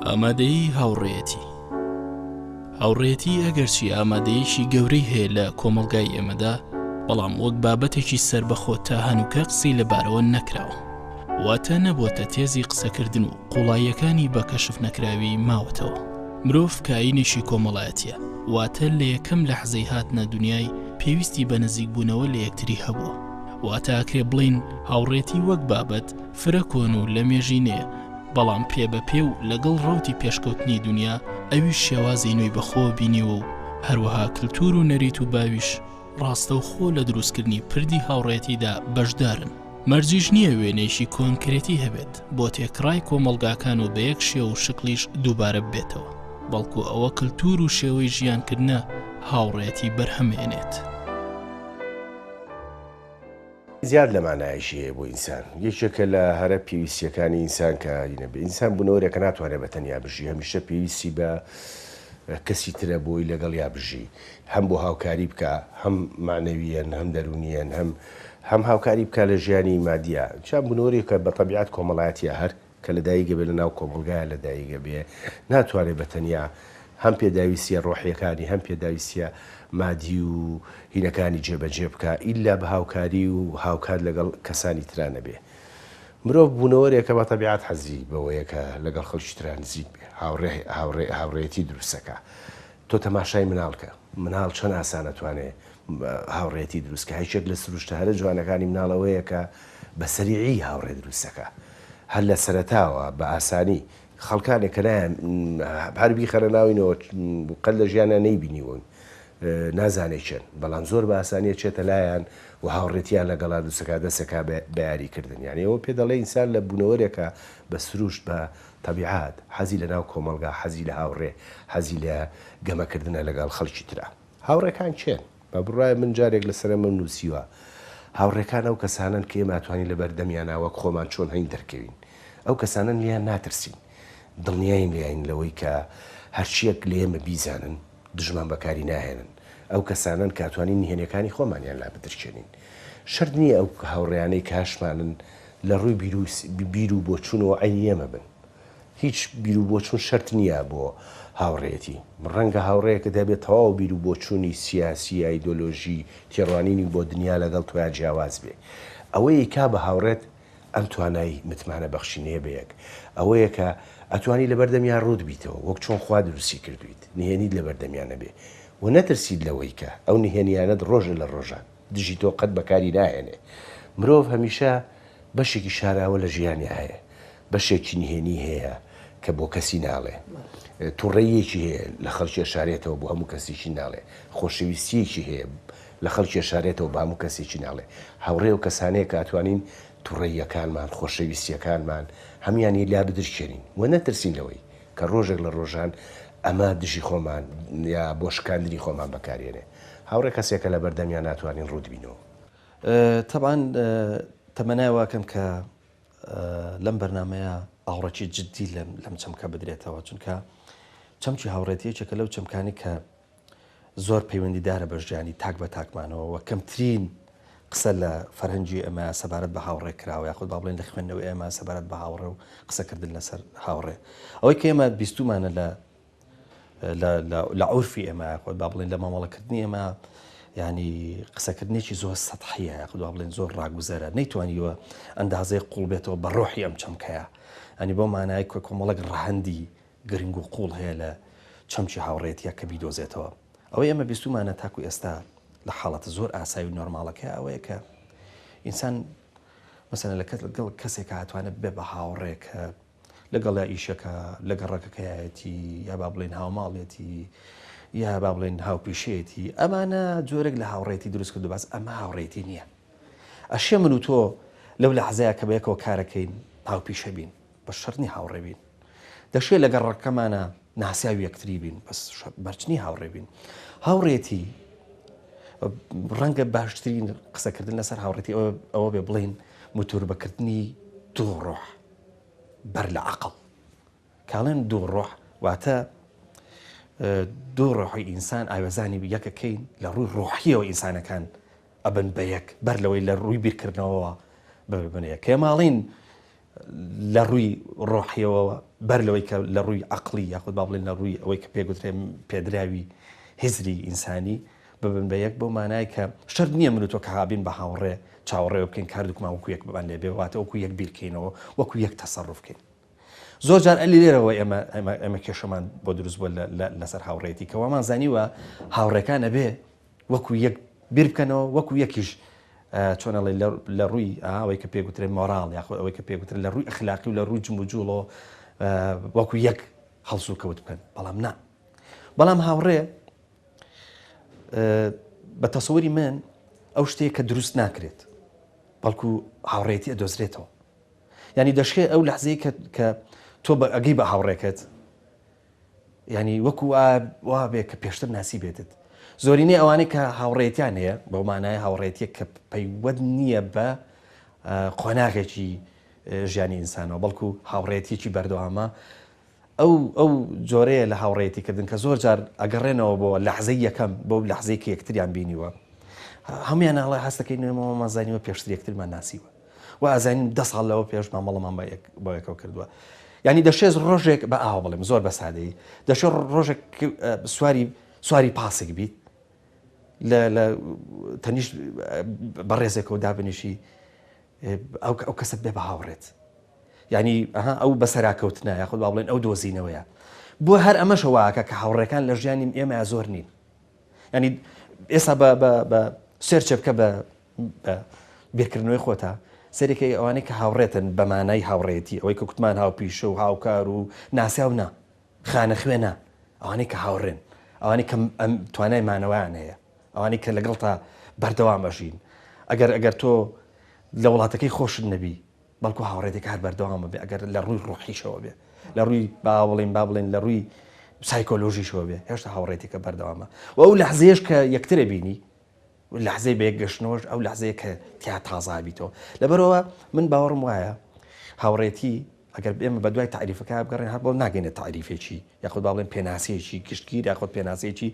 ئامادەیی هاوڕێیەتی. هاوڕێیەتی ئەگەرچی ئامادەیەشی گەورەی هەیە لە کۆمەڵگای ئێمەدا، بەڵام وەک بابەتێکی سربەخۆ تا هەنووکە قسەی لەبارەوە نەکراوە، واتە نەبووتە تێزی قسەکردن و قوڵاییەکانی بە کەشف نەکراوی ماوەتەوە. مرۆڤ کاینێکی کۆمەڵایەتیە، واتە لە یەکەم لەحزەی هاتنە دنیای پێویستی بە نزیک بوونەوە لە یەکتری هەبووە. واتە ئاکرێ بڵین هاوڕێتی وەک بابەت فرە کۆن و لە مێژینەیە، بەڵام پێ بە پێ و لەگەڵ ڕەوتی پێشکەوتنی دنیا ئەویش شێوازی نوێی بەخۆ بینیوە و هەروەها کللتور و نەریت و باویش ڕاستە و خۆ لە دروستکردنی پردی هاوڕێتیدا بەشدارن. مەرجیش نییە وێنێشی کۆنکرێتی هەبێت بۆ تێکڕای کۆمەڵگاکان و بە یەک شێو و شکلیش دووبارە بێتەوە، بەڵکو ئەوە کللتور و شێوەی ژیانکردنە هاوڕێتی بەرهەمێنێت. زیاد لەمانایشیەیە بۆ ئینسان، یەکێکە لە هەرە پێویستیەکانی ئینسان کە بە ئینسان بوونەوەرێکە ناتوانێت بە تەنیا بژی، هەمیشە پێویستی بە کەسی ترە بۆی لەگەڵ یا بژی، هەم بۆ هاوکاری بکە، هەم معنەویەن، هەم دەرونیەن، هەم هاوکاری بکە لە ژیانی مادیە. چیان بوونەوەرێکە بە تەبیعەت کۆمەڵایەتیە، هەر کە لەدایکە بێ لە ناو کۆمەڵگایە لەدایکە بێ ناتوانێت بە تەنیا هەم پێداویستیە ڕۆحیەکانی هەم پێداویستیە مادی و هینەکانی جێبەجێ بکە، ئیلا بە هاوکاری و هاوکار لەگەڵ کەسانی ترانە بێ. مرۆڤ بوونەوەرێکە بە تەبیعەت حەزی بەوەیەکە لەگەڵ خەڵکی تران نزیک بێ، هاوڕێتی دروستەکە. تۆ تەماشای مناڵکە، مناڵ چەند ئاسانەتوانێ هاوڕێتی دروستکە. هیچێک لە سروشتە هەرە جوانەکانی مناڵەوەیەکە بە سەریعی هاوڕێ دروستەکە، هەر لە سەرەتاوە بە ئاسانی خەڵکانێک کە هەربی خەرە ناوینەوە قەت لە ژیانە نەیبینیوە نازانێت چێن، بەڵام زۆر بە ئاسانیە چێتە لایەن و هاوڕێتیان لەگەڵا دووسەکە دەسەکە بە یاریکردن. یعنی ئەوە پێ دەڵێ ئینسان لە بوونەوەرێکە بە سروشت بە تەبیعات حەزی لە ناو کۆمەڵگا، حەزی لە هاوڕێ، حەزی لە گەمەکردنە لەگەڵ خەڵکی ترە. هاوڕێکان چێن؟ بە بڕای من جارێک لەسەر من نووسیوە، هاوڕێکان ئەو کەسانن کە ئێماتوانی لەبەر دەمیاناوەک خۆمان چۆن هەین دەرکەوین. ئەو کەسانن لیان ناترسین، دڵنیاین لیاین لەوەی کە هەرچیەک لە ئێمە بیزانن دژمان بەکاری ناهێنن. ئەو کەسانن کاتوانین نهێنیەکانی خۆمانیان لا بدرچێنین. شەرت نییە ئەو هاوڕێیانەی کاشمانن لە ڕووی بیر و بۆچوونەوە ئەی ئێمە بن. هیچ بیر و بۆچوون شەرت نییە بۆ هاوڕێتی. ڕەنگە هاوڕەیەکە دەبێت تەواو بیر و بۆچوونی سیاسی، ئایدۆلۆژی، تێڕوانینی بۆ دنیا لەگەڵ تۆیان جیاواز بێ. ئەوەیە کا بە هاوڕێت ئەم توانایی متمانە بەخشینەیە بەیەک، ئەوەیە کە ئەتوانی لە بەردەمیان ڕوود بیتەوە وەک چۆن خوا دروستی کردویت، نهێنیت لە بەردەمیانە بێ و نەترسید لەوەی کە ئەو نهێنیانەت ڕۆژە لە ڕۆژان دژی تۆ قەت بەکاری ناهێنێ. مرۆڤ هەمیشە بەشێکی شاراوە لە ژیانی هەیە، بەشێکی نهێنی هەیە کە بۆ کەسی ناڵێ، تووڕێیەکی هەیە لە خەڵکی شارێتەوە بۆ هەموو کەسێکی ناڵێ، خۆشەویستیەکی هەیە لە خەڵکی شارێتەوە بە هەموو کەسێکی ناڵێ. هاوڕێ و کەسانەیە کە ئەتوانین تووڕێیەکانمان، خۆشەویستیەکانمان هەمویانی لا بدرچێنین و نەترسین لەوەی کە ڕۆژێک لە ڕۆژان ئەمە دژی خۆمان یا بۆ شکاندنی خۆمان بەکارێنێ. هاوڕێ کەسێکە لە بەردەمیان ناتوانین ڕوود بینەوە. تەبعاً تەمەنای واکەم کە لەم بەرنامەیە ئاوڕێکی جددی لەم چەمکە بدرێتەوە، چونکە چەمکی هاوڕێتیەکێکە لەو چەمکانی کە زۆر پەیوەندیدارە بە ژیانی تاک بە تاکمانەوە و کەمترین قسە لە فەرهەنگی ئەمە سەبارەت بە هاوڕێ کراوە، یاخود با بڵێن لە خوێندنەوەی ئێمە سەبارەت بە هاوڕێ و قسەکردن لەسەر هاوڕێ. ئەوەی کە ئێمە بیستومانە لە عورفی ئێمە، یاخود با بڵێن لە مامەڵەکردنی ئێمە، ینی قسەکردنێکی زۆر سەطحیە، یاخود با بڵێن زۆر ڕاگوزەرە، نەیتوانیوە ئەندازەی قوڵ بێتەوە بە ڕۆحی ئەم چەمکەیە. ئەنی بۆ مانای کۆمەڵێک ڕەهەندی گرنگ و قوڵ هەیە لە چەمکی هاوڕێتیە کە بیدۆزێتەوە. ئەوەی ئێمە بیستومانە تاکو ئێستا لە حاڵەتە زۆر ئاسایی و نۆرماڵەکە ئەوەیە کە ئینسان مەسەلەن لەگەڵ کەسێک هاتوانێت بێ بە هاوڕێکە لەگەڵ یا ئیشەکە لەگەڵ ڕێکەکەیەتی، یا با بڵێن هاوماڵێتی، یا با بڵێن هاوپیشێتی، ئەمانە جۆرێک لە هاوڕێتی دروست کردو، باس ئەمە هاوڕێتی نییە. ئەشێ من و تۆ لەو لەحزەیە کە بەیەکەوە کارەکەین هاوپیشە بین، بە شەرنی هاوڕێ بین. دەشێت لەگەڵ ڕێکەکەمانە ناسیاوی یەکتری بین، بەس بەرچنی هاوڕێ بین. هاوڕێتی ڕەنگە باشترین قسەکردن لەسەر هاوڕێتی ئەوە بێ بڵین موتور بەکردنی دوو ڕۆح بەر لە عەقڵ. کاڵێن دوو ڕۆح واتە دوو ڕۆحی ئینسان ئاوێزانی یەکەکەین لە ڕووی ڕۆحیەوە ئینسانەکان ئەبن بە یەک بەر لەوەی لە ڕووی بیرکردنەوەەوە ببنەیە. کێ ماڵین لە ڕووی ڕۆحیەوە بەر لەوەی کە لە ڕووی عقلی یاخود با بڵێن لە ڕووی ئەوەی کە پێگوترێ پێدراوی هزری ئینسانی ببن بە یەک بۆ مانای کە شەرت نییە من و تۆ کە هابین بە هاوڕێ چاوەڕێوە بکەین کاردوکمان وەکو یەک ببان لێ بێواتە وەکو یەک بیرکەینەوە وەکو یەک تەسەڕف بکەین. زۆر جار ئەلی لێرەوە ئێمە کێشەمان بۆ دروست بووە لەسەر هاوڕێتی کەوامان زانیوە هاوڕێکان ئەبێ وەکو یەک بیر بکەنەوە وەکو یەکیش چۆنەڵێ لە ڕووی ئەوەی کە پێگوترێ مۆراڵ یاخۆ ئەوەی کە پێگوترێ لە ڕووی ئەخلاقی و لە ڕووی جم و جوڵەوە وەکو یەک هەڵسو کەوت بکەن. بەڵام نا، بەڵام هاوڕێ بە تەسەووری من ئەو شتەیە کە دروست ناکرێت بەڵکو هاوڕێتی ئەدۆزرێتەوە. ینی دەشێت ئەو لەحزەیە کە تۆ ئەگەی بە هاوڕێکت ینی وەکو وا بێ کە پێشتر ناسی بێتت. زۆرینەی ئەوانەی کە هاوڕێتیان هەیە بەو مانای هاوڕێتیە کە پەیوەند نییە بە قۆناغێکی ژیانی ئینسانەوە بەڵکو هاوڕێتیەکی بەردەوامە. ئەو جۆرەیە لە هاوڕێتیکردن کە زۆر جار ئەگەڕێنەوە بۆ لەحزەی یەکەم بۆ لەحزەی کە یەکتریان بینیوە هەمویان ئەڵێ هەستەکەینەوە مازانیوە پێشتر یەکترمان ناسیوە و ئازانین 10 ساڵ لەوە پێش مامەڵەمان بە یەکەوە کردووە. ینی دەشێت ڕۆژێک بە ئاوا بڵێم زۆر بە سادەیی دەشێت ڕۆژێک سواری پاسێک بیت لە تەنیش بەڕێزێکەوە دابنیشی ئەو کەسەت بێ بە هاوڕێت. ینی ئەو بەسەراکەوتنە یاخود با بڵێن ئەو دۆزینەوەیە. بۆ هەر ئەمەشەواکە کە هاوڕێکان لە ژیانی ئێمە زۆر نین. ینی ئێستا بە سێرچە بکە بە بیرکردنەوەی خۆتە سەرێکی ئەوانەی کە هاوڕێتن بە مانای هاوڕێتی ئەوەی کە کوتمان هاوپیشە و هاوکار و ناسیاو نا خانە خوێنە ئەوانەی کە هاوڕێن ئەوانەی کە توانای مانەوەیان هەیە ئەوانەی کە لەگەڵ تا بەردەوام بەژین. ئەگەر تۆ لە وڵاتەکەی خۆشت نەبی بەڵکو هاوڕێتێک هەر بەردەوامە بێ ئەگەر لە ڕووی ڕۆحیشەوە بێ لە ڕووی با بڵێن لە ڕووی سایکۆلۆژیشەوە بێ هێشتا هاوڕێتێکە بەردەوامە و ئەو لەحزەیەش کە یەکترە بینی لەحزەی بە یەکگەشتنەوەش ئەو لەحزەیە کە تیا تازابیتەوە. لەبەرەوە من باوەڕم وایە هاوڕێتی ئەگەر ئێمە بە دوای تعریفەکە بگەڕێن هەر بۆ ناگەینە تعریفێکی یاخود با بڵێن پێناسەیەکی گشتگیر یاخود پێناسەیەکی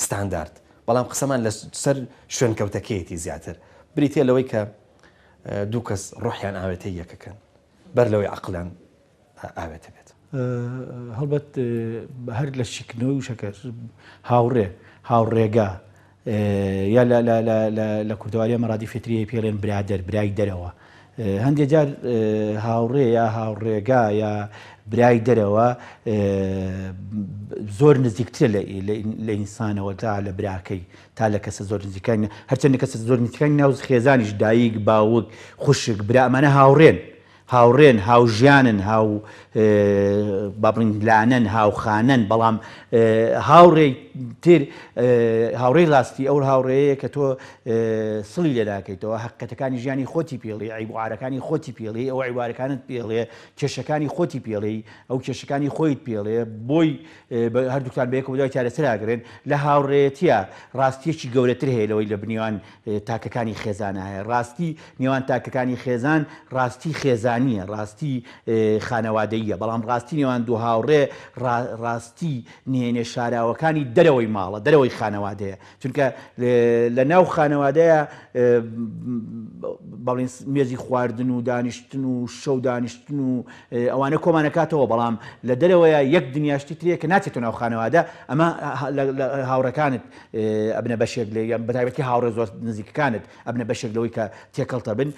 ستاندارد. بەڵام قسەمان لە سەر شوێنکەوتەکەیەتی زیاتر بریتە لەوەی کە دوو کەس ڕۆحیان ئاوێتەی یەکەکەن بەر لەوەی عەقڵیان ئاوێتە بێت. هەڵبەت هەر لە شیکنەوەی وشەکە هاوڕێگا یا لە کوردەواری مەڕادی فتریە پێڵێن برادەر برای دەرەوە. هەندێک جار هاوڕێ یا هاوڕێگا یا برای دەرەوە زۆر نزیکترە لە ئینسانەوە تا لە براکەی تا لە کەسە زۆر نزیکانی هەرچەندە کەسە زۆر نزیکانی ناو خێزانیش دایک باوک خوشک برا ئەمانە هاوڕێن هاوژیانن هاو بابڵین لانەن هاوخانەن. بەڵام هاوڕێی تر هاوڕێی ڕاستی ئەو هاوڕێەیە کە تۆ سڵی لێ ناکەیتەوە حقیقەتەکانی ژیانی خۆتی پێڵێ عیبارەکانی خۆتی پێڵێ ئەو عیبارەکانت پێڵێ کێشەکانی خۆتی پێڵێ ئەو کێشەکانی خۆیت پێڵێ بۆی هەردووکتان بەیەکەوە دوای چارەسەراگرن. لە هاوڕێتیە ڕاستیەکی گەورەتر هەیە لەوەی لە بنیوان تاکەکانی خێزانە هەیە. ڕاستی نێوان تاکەکانی خێزان ڕاستی خێزانیە ڕاستی خانەوادەیە. بەڵام ڕاستی نێوان دوو هاوڕێ ڕاستی نهێنێ شاراوەکانی دەرەوەی ماڵە دەرەوەی خانەوادەیە. چونکە لە ناو خانەوادەیە بەڵێن مێزی خواردن و دانیشتن و شەو دانیشتن و ئەوانە کۆمانەکاتەوە. بەڵام لە دەرەوەیە یەک دنیاشتی ترەیە کە ناچێتەوە ناو خانەوادە ئەمە هاوڕەکانت ئەبنە بەشێک لێ یان بەتایبەتی هاوڕێ زۆر نزیکەکانت ئەبنە بەشێک لەوەی کە تێکەڵتە بن.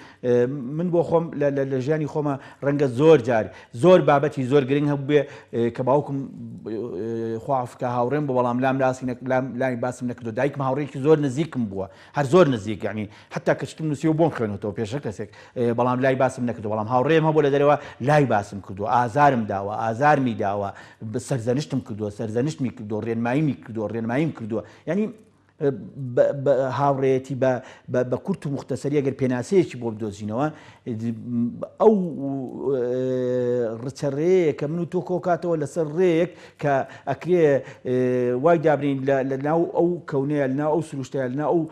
من بۆ خۆم لە ژیانی خۆمە ڕەنگە زۆر جار زۆر بابەتی زۆر گرنگ هەبوو بێ کە باوکم خوافکە هاوڕێم بۆ بەڵام لای باسم نەکردو. دایکم هاوڕێکی زۆر نزیکم بووە هەر زۆر نزیک یعنی حتا کەچتم نووسیەوە بۆم خوێنەوە پێشە کەسێک بەڵام لای باسم نەکردو. بەڵام هاوڕێم هەبوو لە دەرەوە لای باسم کردو ئازارم داوە ئازارمی داوە سەرزەنشتم کردووە سەرزەنشتمی کردو ڕێنماییمی کردو ڕێنماییم کردووە. ینی هاوڕێتی بە کورت و مختصری ئەگەر پێناسەیەکی بۆ بدۆزینەوە ئەو ڕچەڕەیە کە من و تۆ کۆکاتەوە لەسەر ڕێیەک کە ئەکرێ وای دابرین لە ناو ئەو کەونەیە لە ناو ئەو سروشتەیە لە ناو ئەو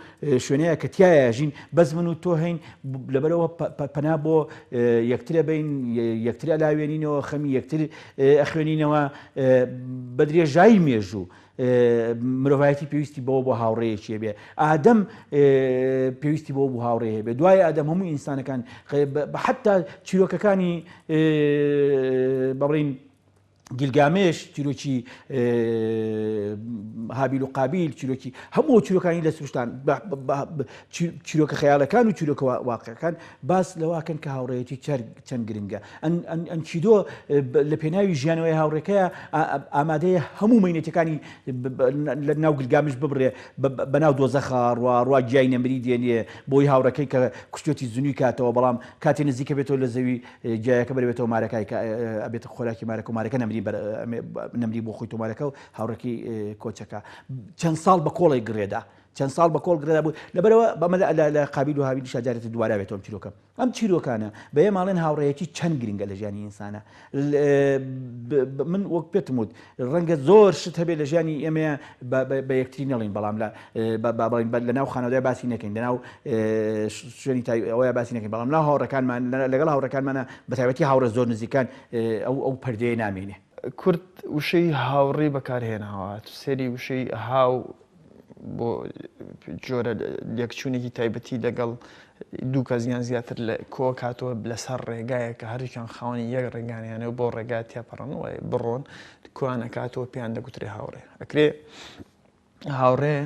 شوێنەیە کە تایەژین بەس من و تۆ هەین لەبەرەوە پەنا بۆ یەکترە بین یەکتر ئەلاوێنینەوە خەمی یەکتر ئەخوێنینەوە بە درێژایی مێژوو مرۆڤایەتی پێویستی بەوە بۆ هاوڕێیەکیە بێ ئادەم پێویستی بۆ هاوڕێ بێ دوای ئادەم هەموو ئینسانەکان حتا چیرۆکەکانی بەڵین گیلگامێش چیرۆکی هابیل و قابیل چیرۆکی هەموو چیرۆکانی لە سروشتان چیرۆکە خەیاڵەکان و چیرۆکە واقعەکان باس لەواکەن کە هاوڕێیەتی چەند گرنگە ئەم چیدۆ لە پێناوی ژیانەوەی هاوڕێکەیە ئامادەیە هەموو مەینەتەکانی لە ناو گلگامش ببڕێ بەناو دۆزەخە ڕوا گیای نەمری دێنێ بۆی هاوڕەکەی کە کوشتێتی زونی کاتەوە بەڵام کاتی نزیکە بێتەوە لە زەوی گیایەکە بەرێتەوە مارەکای ئەبێتە خۆراکی مارەکە و مارەکە نەمری بۆ خۆی تۆمارەکە و هاوڕێکی کۆچەکە چەند ساڵ بە کۆڵی گڕێدا چەند ساڵ بە کۆڵ گرێدا بوو لەبەرەوە بەمە لە قابیل و هابیل شاجارێتی دووارا بێتەوە چیرۆکە ئەم چیرۆکانە بەیە ماڵێن هاوڕێیەتی چەند گرنگە لە ژیانی ئینسانە من وەک پێتم وت ڕەنگە زۆر شت هەبێت لە ژیانی ئێمە بە یەکتری نەڵین بەڵام لە ناو خانەوادای باسی نەکەین لەناو شوێنی ئەوەیە باسی نەکەین بەڵام ناو هاوڕەکانمان لەگەڵ هاوڕەکانمانە بەتایبەتی هاوڕە زۆر نزیکان ئەو پەردەیە نامێنێ کورد وشەی هاوڕێ بەکارهێناوە سێری وشەی هاو بۆ جۆرە لێکچوونێکی تایبەتی لەگەڵ دوو کەزیان زیاتر لە کۆ کاتەوە لەسەر ڕێگایە کە هەرێکیان خاوەنی یەک ڕێگانیانەوە بۆ ڕێگات تێپەڕنەوە بڕۆن کویان کاتەوە پێیان دەگوترێ هاوڕێ ئەکرێ هاوڕێ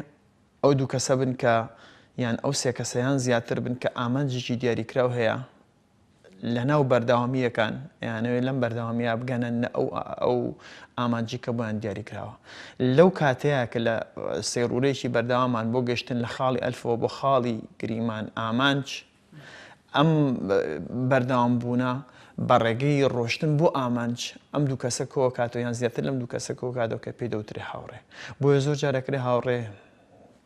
ئەو دوو کەسە بن کە یان ئەو سێ کەسەیان زیاتر بن کە ئامانجێکی دیاریکراو هەیە لەناو بەردەوامیەکان یانەوێت لەم بەردەوامیە بگەنن ئەو ئامانجی کە بۆیان دیاریکراوە لەو کاتەیە کە لە سێڕورێکی بەردەوامان بۆ گەشتن لە خاڵی ئەلفەوە بۆ خاڵی گریمان ئامانج ئەم بەردەوام بوونە بە ڕێگەی ڕۆشتن بۆ ئامانج ئەم دوو کەسە کۆ کاتەوە یان زیاتر لەم دوو کەسە کۆ کاتەوە کە پێی دەوترێ هاوڕێ بۆیە زۆر جارەکرێ هاوڕێ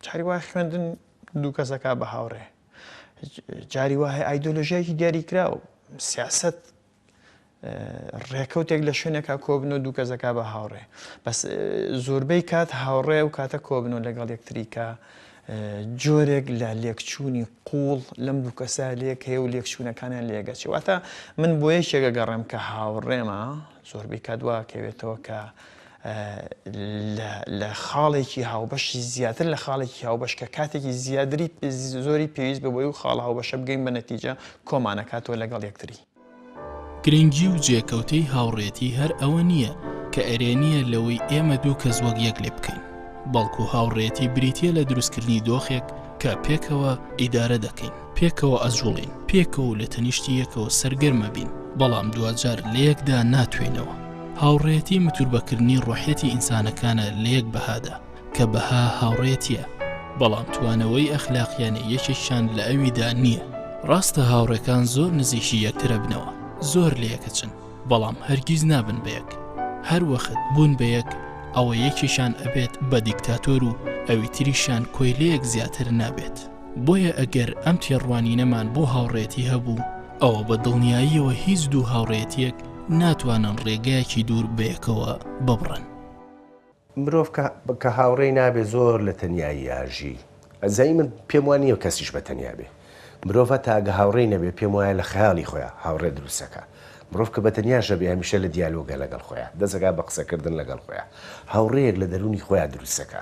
جاری وای خوێندن دوو کەسەکە بە هاوڕێ جاری وایە ئایدۆلۆژیایکی دیاریکراوە سیاست ڕێکەوتێک لە شوێنێکا کۆبنەوە دوو کەسەکە بە هاوڕێ بەس زۆربەی کات هاوڕێ و کاتە کۆبنەوە لەگەڵ یەکتریکە جۆرێک لە لێکچوونی قوڵ لەم دوو کەسە لێک هەیە و لێکچوونەکانیان لێگەچێ واتە من بۆ یەکێکە گەڕێم کە هاوڕێمە زۆربەی کات وا کەوێتەوە کە لە خاڵێکی هاوبەشی زیاتر لە خاڵێکی هاوبەش کە کاتێکی زیادری زۆری پێویست بەبووی و خاڵ هاوبەشە بگەین بە نەتیجە کۆمانەکاتەوە لەگەڵ یەکتری گرنگی و جێکەوتەی هاوڕێتی هەر ئەوە نییە کە ئەرێنیە لەوەی ئێمە دوو کەس وەک یەک لێ بکەین بەڵکو هاوڕێتی بریتە لە دروستکردنی دۆخێک کە پێکەوە ئیدارە دەکەین پێکەوە ئەزوڵین پێکەوە لە تەنیشتی یەکەوە سەرگەرمە بین بەڵام دوجار لە یەکدا ناتوێنەوە هاوڕێتی متوربەکردنی ڕۆحیەتی ئینسانەکانە لە یەک بەهادا کە بەها هاوڕێتیە بەڵام توانەوەی ئەخلاقیانە یەکێکیان لە ئەویدا نییە ڕاستە هاوڕێکان زۆر نزیکی یەکترە بنەوە زۆر لە یەکەچن بەڵام هەرگیز نابن بە یەک هەر وەخت بوون بە یەک ئەوە یەکێکیان ئەبێت بە دیکتاتۆر و ئەوی تریشان کۆی لە یەک زیاتر نابێت بۆیە ئەگەر ئەم تێڕوانینەمان بۆ هاوڕێتی هەبوو ئەوە بە دڵنیاییەوە هیچ دوو هاوڕێتیەک ناتوانن ڕێگایەکی دوور بەیەکەوە ببڕن مرۆڤ کە هاوڕێی نابێ زۆر لە تەنیایی یاژی ئەزایی من پێم وان نییە کەسیش بە تەنیا بێ مرۆڤە تاگە هاوڕێی نەبێ پێم وایە لە خەیاڵی خۆیان هاوڕێ دروستەکە مرۆڤ کە بە تەنیاژە بێ هەمیشە لە دیالۆگە لەگەڵ خۆیان دەزەکا بە قسەکردن لەگەڵ خۆیان هاوڕێیەک لە دەرونی خۆیان دروستەکە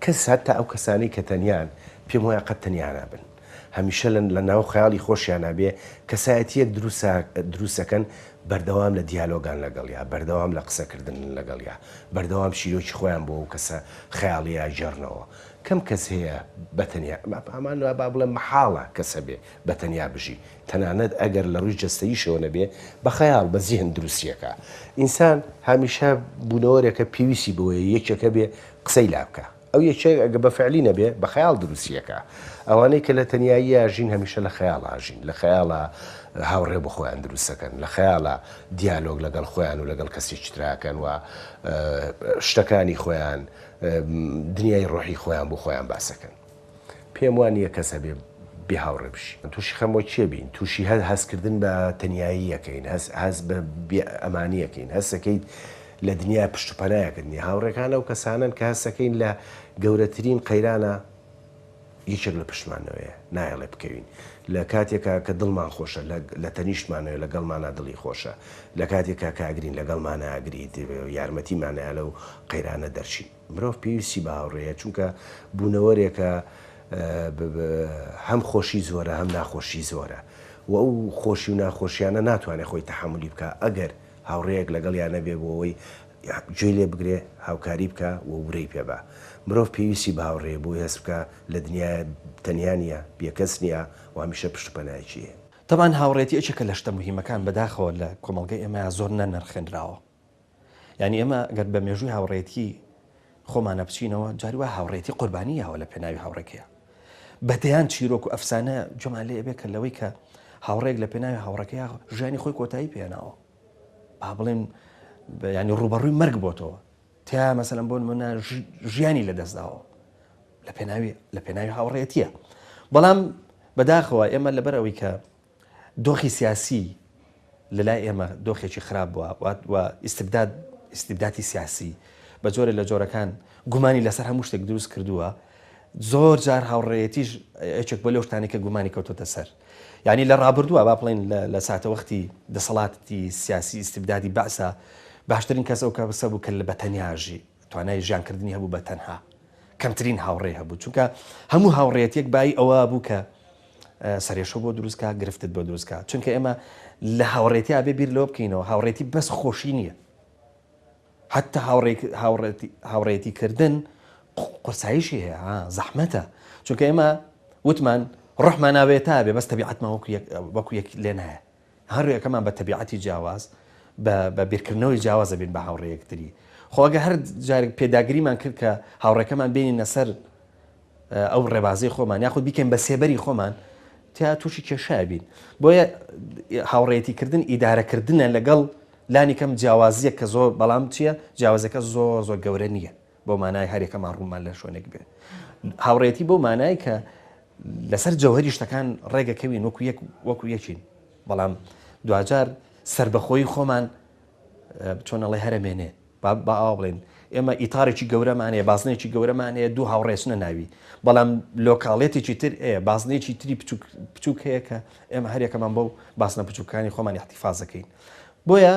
کەس هەتا ئەو کەسانی کە تەنیان پێم وایە قەت تەنیا نابن هەمیشە لە ناو خەیاڵی خۆشیانە بێ کەسایەتیەک دروستەکەن بەردەوام لە دیالۆگان لەگەڵیا بەردەوام لە قسەکردن لەگەڵیا بەردەوام شیرۆکی خۆیان بۆ ئەو کەسە خەیاڵیە جێڕنەوە کەم کەس هەیە بەتەنیا ئەمان با بڵێ مەحاڵە کەسە بێ بەتەنیا بژی تەنانەت ئەگەر لە ڕووی جەستەییشەوە نەبێ بە خەیاڵ بە زیهن دروستیەکە ئینسان هەمیشە بوونەوەرێکە پێویستی بۆیە یەکێکە بێ قسەی لا بکە ئەو یەکێک ئەگە بە فعلی نەبێ بە خەیاڵ دروستیەکە ئەوانەی کە لە تەنیایی ئاژین هەمیشە لە خەیاڵ ئاژین لە خەیاڵە هاوڕێ بە خۆیان دروستەکەن لە خەیاڵە دیالۆگ لەگەڵ خۆیان و لەگەڵ کەسێکی تراکەن و شتەکانی خۆیان دنیای ڕۆحی خۆیان بۆ خۆیان باسەکەن پێم وانە کەسە بێ بێ هاوڕێ بشی تووشی خەمەوە چێ بین تووشی هەستکردن بە تەنیایی یەکەین هەست بە ئەمانیەکەین هەستەکەیت لە دنیا پشتوپەنایەکردنی هاوڕێکانە و کەسانن کە هەستەکەین لە گەورەترین قەیرانە یەکێک لە پشتمانەوەیە نایەڵێ بکەوین لە کاتێکا کە دڵمان خۆشە لە تەنیشتمانەوە لەگەڵمانە دڵی خۆشە لە کاتێکا کاگرین لەگەڵمانە ئاگریت یارمەتیمانەیە لەو قەیرانە دەرچین مرۆڤ پێویستی بە هاوڕێیە چونکە بوونەوەرێکە هەم خۆشی زۆرە هەم ناخۆشی زۆرە و ئەو خۆشی و ناخۆشیانە ناتوانێت خۆی تەحملی بکە ئەگەر هاوڕەیەک لەگەڵ یان نەبێ بۆ ئەوەی گوێ لێ بگرێ هاوکاری بکە و ورەی پێبا مرۆڤ پێویستی بە هاوڕێ بۆی هەست بکە لە دنیا تەنیا نیە بێکەس نییە و هەمیشە پشتپەنایکیە تەمان هاوڕێتی ئەچێکە لە شتە مهمەکان بەداخەوە لە کۆمەڵگەی ئێمە زۆر نەنرخێنراوە یعنی ئێمە گەر بە مێژووی هاوڕێتی خۆمانە بچینەوە جاری وە هاوڕێتی قوربانیەوە لە پێناوی هاوڕێکەیە بەدەیان چیرۆک و ئەفسانە جۆمان لێ بێ کە لەوەی کە هاوڕێک لە پێناوی هاوڕێکەیە ژیانی خۆی کۆتایی پێێناوە با بڵێن ینی ڕوبەڕووی مەرگ بۆتەوە تا مەسەلەن بۆ منە ژیانی لەدەستداوە لە پێناوی هاوڕێتیە بەڵام بەداخەوە ئێمە لەبەرەوەی کە دۆخی سیاسی لەلای ئێمە دۆخێکی خراپ بووە و ئیستبداتی سیاسی بە جۆرە لە جۆرەکان گومانی لەسەر هەموو شتێک دروست کردووە زۆر جار هاوڕێتیش ئەچێک بە لەو شتانی کە گومانی کەوتۆتە سەر یعنی لە ڕابردووە با بڵێن لە ساتە وەختی دەسەڵاتی سیاسی ئیستبدادی بەعسا باشترین کەس ئەو کەسە بوو کە لە بەتەنیاژی توانای ژیانکردنی هەبوو بە تەنها کەمترین هاوڕێ هەبوو چونکە هەموو هاوڕێتیەک بای ئەوە بوو کە سەرێشە بۆ دروستکە گرفتت بۆ دروستکە چونکە ئێمە لە هاوڕێتی ئابێ بیر لەوە بکەینەوە هاوڕێتی بەس خۆشی نییە حتا هاوڕێتیکردن قورساییشی هەیە زەحمەتە چونکە ئێمە وتمان ڕۆحمان ناوێت تا بێ بەس تەبیعەتمان وەکو یەک لێ نایە هەروەکەمان بە تەبیعەتی جیاواز بە بیرکردنەوەی جیاوازە بین بە هاوڕێیەکتری خۆگە هەر جارێک پێداگریمان کرد کە هاوڕێکەمان بینینە سەر ئەو ڕێبازی خۆمان یاخود بیکەین بە سێبەری خۆمان تا تووشی کێشای بین بۆیە هاوڕێتیکردن ئیدارەکردنە لەگەڵ لانی کەم جیاوازیە کە زۆر بەڵام چییە جیاوازەکە زۆر گەورە نییە بۆ مانای هەرێکەمان ڕوومان لە شوێنێک بێ هاوڕێتی بۆ مانای کە لەسەر جەوهری شتەکان ڕێگەکەوین وەکو یەکین بەڵام دوجار سربەخۆی خۆمان چۆنەڵی هەرمێنێ با ئاوا بڵێن ئێمە ئیتارێکی گەورەمانەیە بازنێکی گەورەمانەیە دوو هاوڕێچنە ناوی بەڵام لۆکاڵێتێکی تر بازنێکی تری بچووک هەیە کە ئێمە هەرێکەمان بەو باسنە بچووکانی خۆمان احتیفازەکەین بۆیە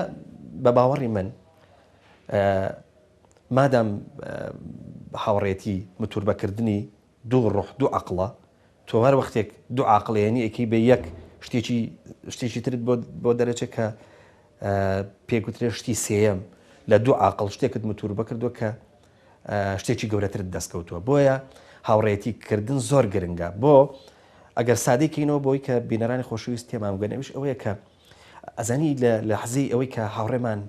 بە باوەڕی من مادام هاوڕێتی متوربەکردنی دوو ڕۆح دوو عەقڵە تۆ هەر وەختێک دوو عاقڵێنی ئەکی بە یەک شتێکی ترت بۆ دەرەچێت کە پێگوترێ شتی سێەم لە دوو عاقڵ شتێکت متوربە کردووە کە شتێکی گەورەترت دەستکەوتووە بۆیە هاوڕێتیکردن زۆر گرنگە بۆ ئەگەر سادەیکەینەوە بۆی کە بینەرانی خۆشەویست تێمان بگەنەویش ئەوەیە کە ئەزانی لە حەزی ئەوەی کە هاوڕێمان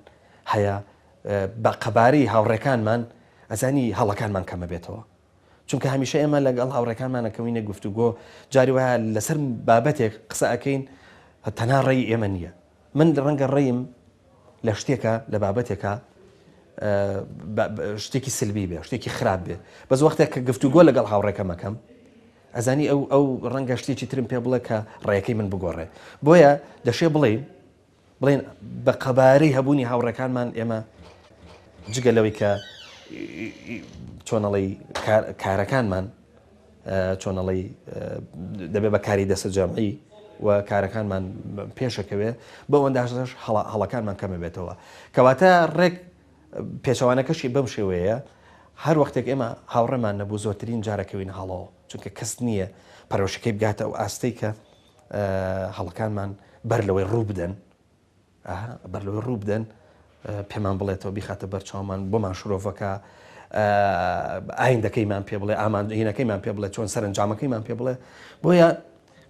هەیە بە قەبارەی هاوڕێکانمان ئەزانی هەڵەکانمان کەمە بێتەوە چونکە هەمیشە ئێمە لەگەڵ هاوڕێکانمانەکەوینە گفتوگۆ جاری وایە لەسەر بابەتێک قسە ئەەکەین تەنها ڕێی ئێمە نییە من ڕەنگە ڕێیم لە شتێکە لە بابەتێکە شتێکی سلبی بێ شتێکی خراپ بێ بەس وەختێک کە گفتوگۆ لەگەڵ هاوڕێکەمەکەم ئەزانی ئەو ڕەنگە شتێکی ترم پێ بڵێ کە ڕێیەکەی من بگۆڕێ بۆیە دەشێ بڵێن بە قەبارەی هەبوونی هاوڕێکانمان ئێمە جگە لەوەی کە چۆنەڵی کارەکانمان چۆنەڵی دەبێت بە کاری دەسە جەمعی و کارەکانمان پێشەکەوێ بە ئەوەنداش هەڵەکانمان کەمە بێتەوە کەواتە ڕێک پێچەوانەکەشی بەم شێوەیە هەر وەختێک ئێمە هاوڕێمان نەبوو زۆرترین جارەکەوین هەڵەوە چونکە کەس نییە پەرۆشەکەی بگاتە ئەو ئاستەی کە هەڵەکانمان بەر لەوەی ڕوو بدەن پێمان بڵێتەوە بیخاتە بەرچاومان بۆمان شرۆڤەکە ئایندەکەیمان پێ بڵێ ئامانهینەکەیمان پێ بڵێ چۆن سەرنجامەکەیمان پێ بڵێ بۆیە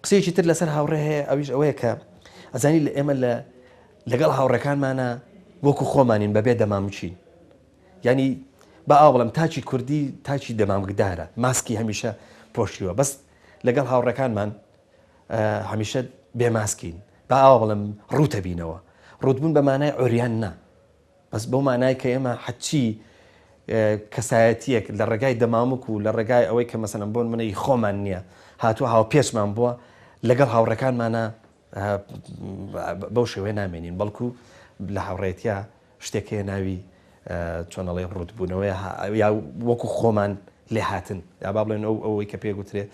قسەیەکی تر لەسەر هاوڕێ هەیە ئەویش ئەوەیە کە ئەزانی لە ئێمە لەگەڵ هاوڕەکانمانە وەکو خۆمانین بەبێ دەمامچین ینی بە ئاو بڵم تاچی کوردی تاچی دەمامگدارە ماسکی هەمیشە پۆشیوە بەس لەگەڵ هاوڕەکانمان هەمیشە بێماسکین بە ئاو بڵم ڕوتە بینەوە ڕوتبوون بە مانای ئۆریان نا بەس بەو مانای کە ئێمە حەچی کەسایەتیەک لە ڕێگای دەمامک و لە ڕێگای ئەوەی کە مەسەلەن بۆن منەی خۆمان نییە هاتووە هاوپێچمان بووە لەگەڵ هاوڕەکانمانە بەو شێوەیە نامێنین بەڵکو لە هاوڕێتیا شتێکەیە ناوی چۆنەڵی ڕوتبوونەوەی یا وەکو خۆمان لێ هاتن یا با بڵێن ئەوەی کە پێگوترێ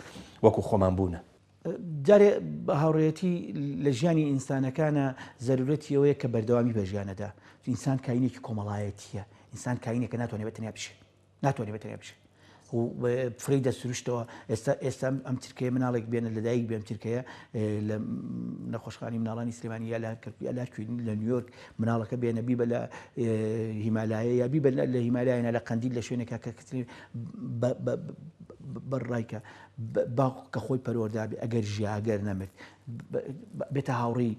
وەکو خۆمان بوونە. جارێ هاوڕێتی لە ژیانی ئینسانەکانە زەرورەتی ئەوەیە کە بەردەوامی بە ژیانەدا. ئینسان کاینێکی کۆمەڵایەتیە، ئینسان کاینێکە ناتوانێت بەتەنیا بشێت، ناتوانێت بەتەنیا بشێت. فری دەسروشتەوە ئێستا ئەم ترکەیە مناڵێک بێنە لەدایک بێم ترکەیە لە نەخۆشخانی مناڵانی سلێمانی یا لارکوێنی لە نیویۆرک مناڵەکە بێنە بیبە لە هیمالایە یا بیبە لە هیمالایەنە لە قەندیل لە شوێنێکە کە بەڕایکە باوکە خۆی پەروەردابێ ئەگەر ژیا ئەگەر نەمرد بێتە هاوڕێی